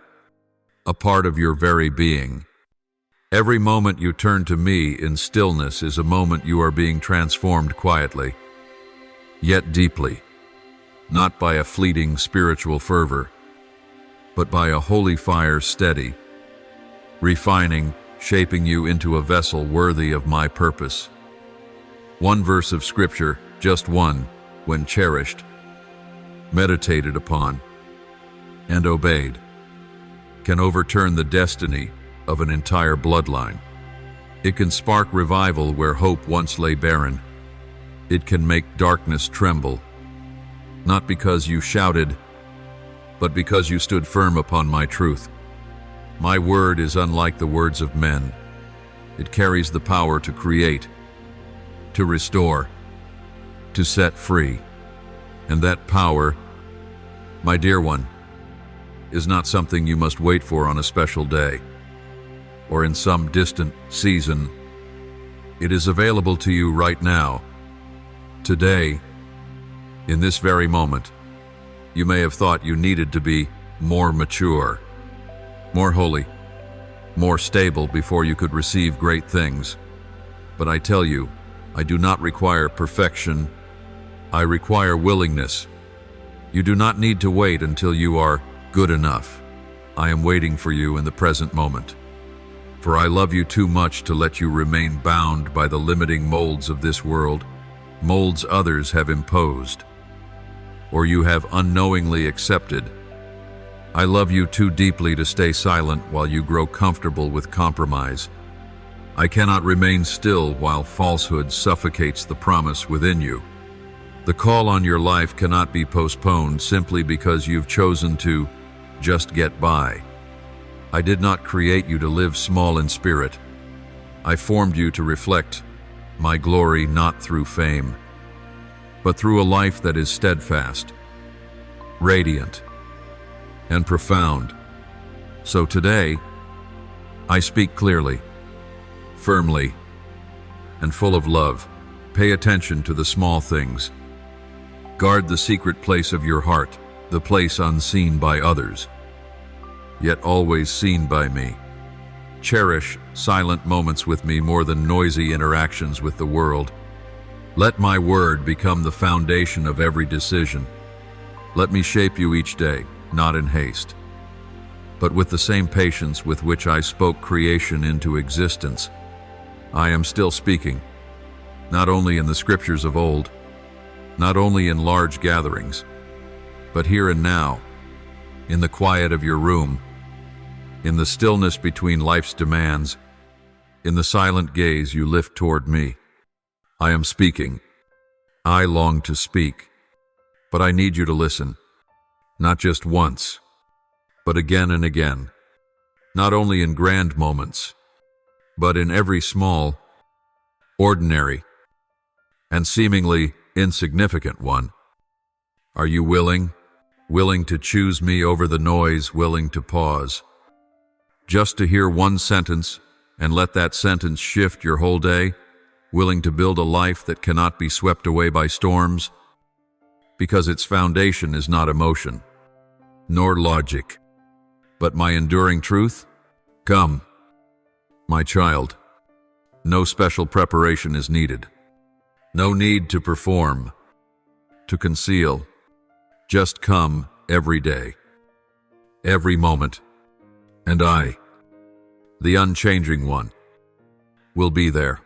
a part of your very being. Every moment you turn to me in stillness is a moment you are being transformed quietly, yet deeply, not by a fleeting spiritual fervor, but by a holy fire steady, refining, shaping you into a vessel worthy of my purpose. One verse of Scripture, just one, when cherished, meditated upon, and obeyed, can overturn the destiny of an entire bloodline. It can spark revival where hope once lay barren. It can make darkness tremble, not because you shouted, but because you stood firm upon my truth. My word is unlike the words of men. It carries the power to create, to restore, to set free. And that power, my dear one, is not something you must wait for on a special day or in some distant season. It is available to you right now, today, in this very moment. You may have thought you needed to be more mature, more holy, more stable before you could receive great things. But I tell you, I do not require perfection. I require willingness. You do not need to wait until you are good enough. I am waiting for you in the present moment. For I love you too much to let you remain bound by the limiting molds of this world, molds others have imposed, or you have unknowingly accepted. I love you too deeply to stay silent while you grow comfortable with compromise. I cannot remain still while falsehood suffocates the promise within you. The call on your life cannot be postponed simply because you've chosen to just get by. I did not create you to live small in spirit. I formed you to reflect my glory not through fame, but through a life that is steadfast, radiant, and profound. So today, I speak clearly, firmly, and full of love. Pay attention to the small things. Guard the secret place of your heart, the place unseen by others, yet always seen by me. Cherish silent moments with me more than noisy interactions with the world. Let my word become the foundation of every decision. Let me shape you each day, not in haste, but with the same patience with which I spoke creation into existence. I am still speaking, not only in the scriptures of old, not only in large gatherings, but here and now, in the quiet of your room, in the stillness between life's demands, in the silent gaze you lift toward me. I am speaking. I long to speak, but I need you to listen, not just once, but again and again, not only in grand moments, but in every small, ordinary, and seemingly insignificant one. Are you willing? Willing to choose me over the noise, willing to pause? Just to hear one sentence and let that sentence shift your whole day? Willing to build a life that cannot be swept away by storms? Because its foundation is not emotion, nor logic, but my enduring truth? Come, my child. No special preparation is needed. No need to perform, to conceal. Just come every day, every moment, and I, the unchanging one, will be there.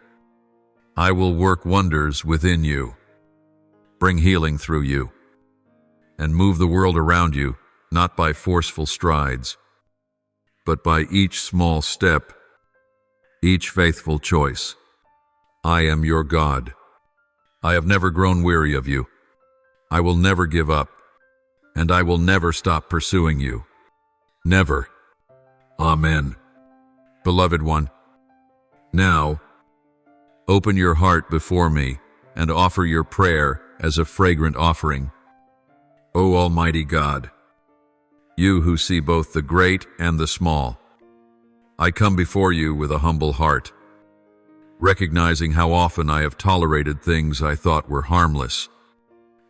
I will work wonders within you, bring healing through you, and move the world around you, not by forceful strides, but by each small step, each faithful choice. I am your God. I have never grown weary of you. I will never give up, and I will never stop pursuing you. Never. Amen. Beloved one, now, open your heart before me and offer your prayer as a fragrant offering. O Almighty God, you who see both the great and the small, I come before you with a humble heart, recognizing how often I have tolerated things I thought were harmless.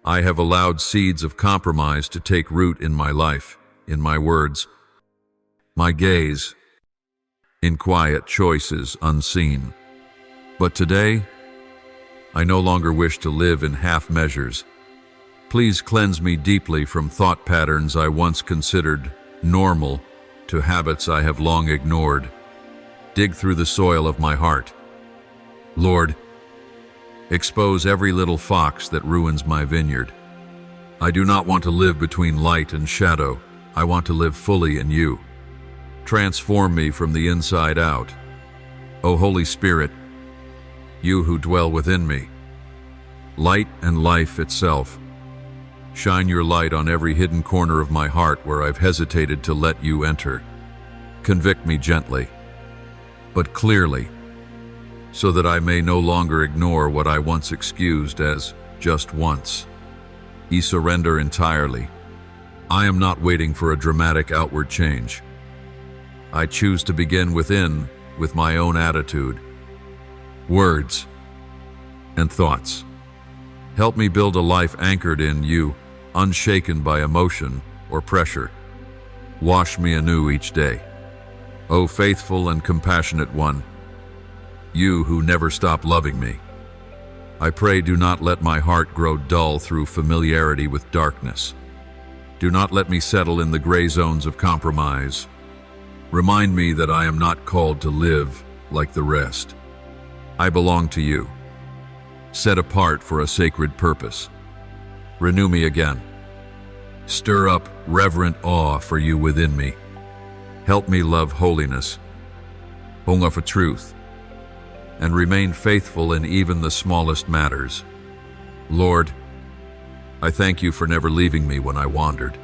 I have allowed seeds of compromise to take root in my life, in my words, my gaze, in quiet choices unseen. But today, I no longer wish to live in half measures. Please cleanse me deeply from thought patterns I once considered normal to habits I have long ignored. Dig through the soil of my heart. Lord, expose every little fox that ruins my vineyard. I do not want to live between light and shadow. I want to live fully in you. Transform me from the inside out. O Holy Spirit, you who dwell within me, light and life itself, shine your light on every hidden corner of my heart where I've hesitated to let you enter. Convict me gently, but clearly, so that I may no longer ignore what I once excused as just once. I surrender entirely. I am not waiting for a dramatic outward change. I choose to begin within with my own attitude, words, and thoughts. Help me build a life anchored in you, unshaken by emotion or pressure. Wash me anew each day. O faithful and compassionate one, you who never stop loving me, I pray do not let my heart grow dull through familiarity with darkness. Do not let me settle in the gray zones of compromise. Remind me that I am not called to live like the rest. I belong to you, set apart for a sacred purpose. Renew me again. Stir up reverent awe for you within me. Help me love holiness, hunger for truth, and remain faithful in even the smallest matters. Lord, I thank you for never leaving me when I wandered.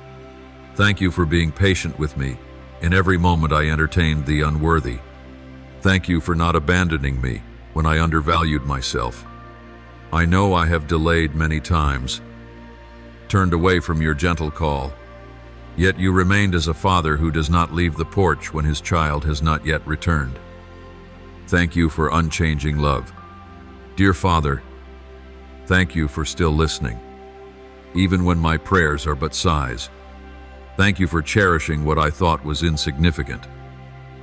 Thank you for being patient with me in every moment I entertained the unworthy. Thank you for not abandoning me when I undervalued myself. I know I have delayed many times, turned away from your gentle call, yet you remained as a father who does not leave the porch when his child has not yet returned. Thank you for unchanging love. Dear Father, thank you for still listening, even when my prayers are but sighs. Thank you for cherishing what I thought was insignificant.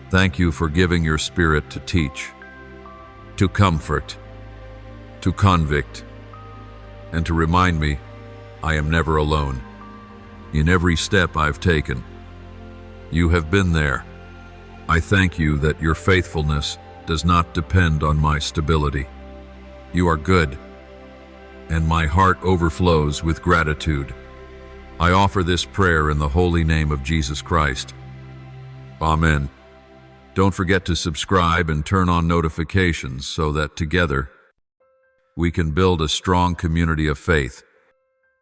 Thank you for giving your Spirit to teach, to comfort, to convict, and to remind me I am never alone. In every step I've taken, you have been there. I thank you that your faithfulness does not depend on my stability. You are good, and my heart overflows with gratitude. I offer this prayer in the holy name of Jesus Christ. Amen. Don't forget to subscribe and turn on notifications so that together we can build a strong community of faith.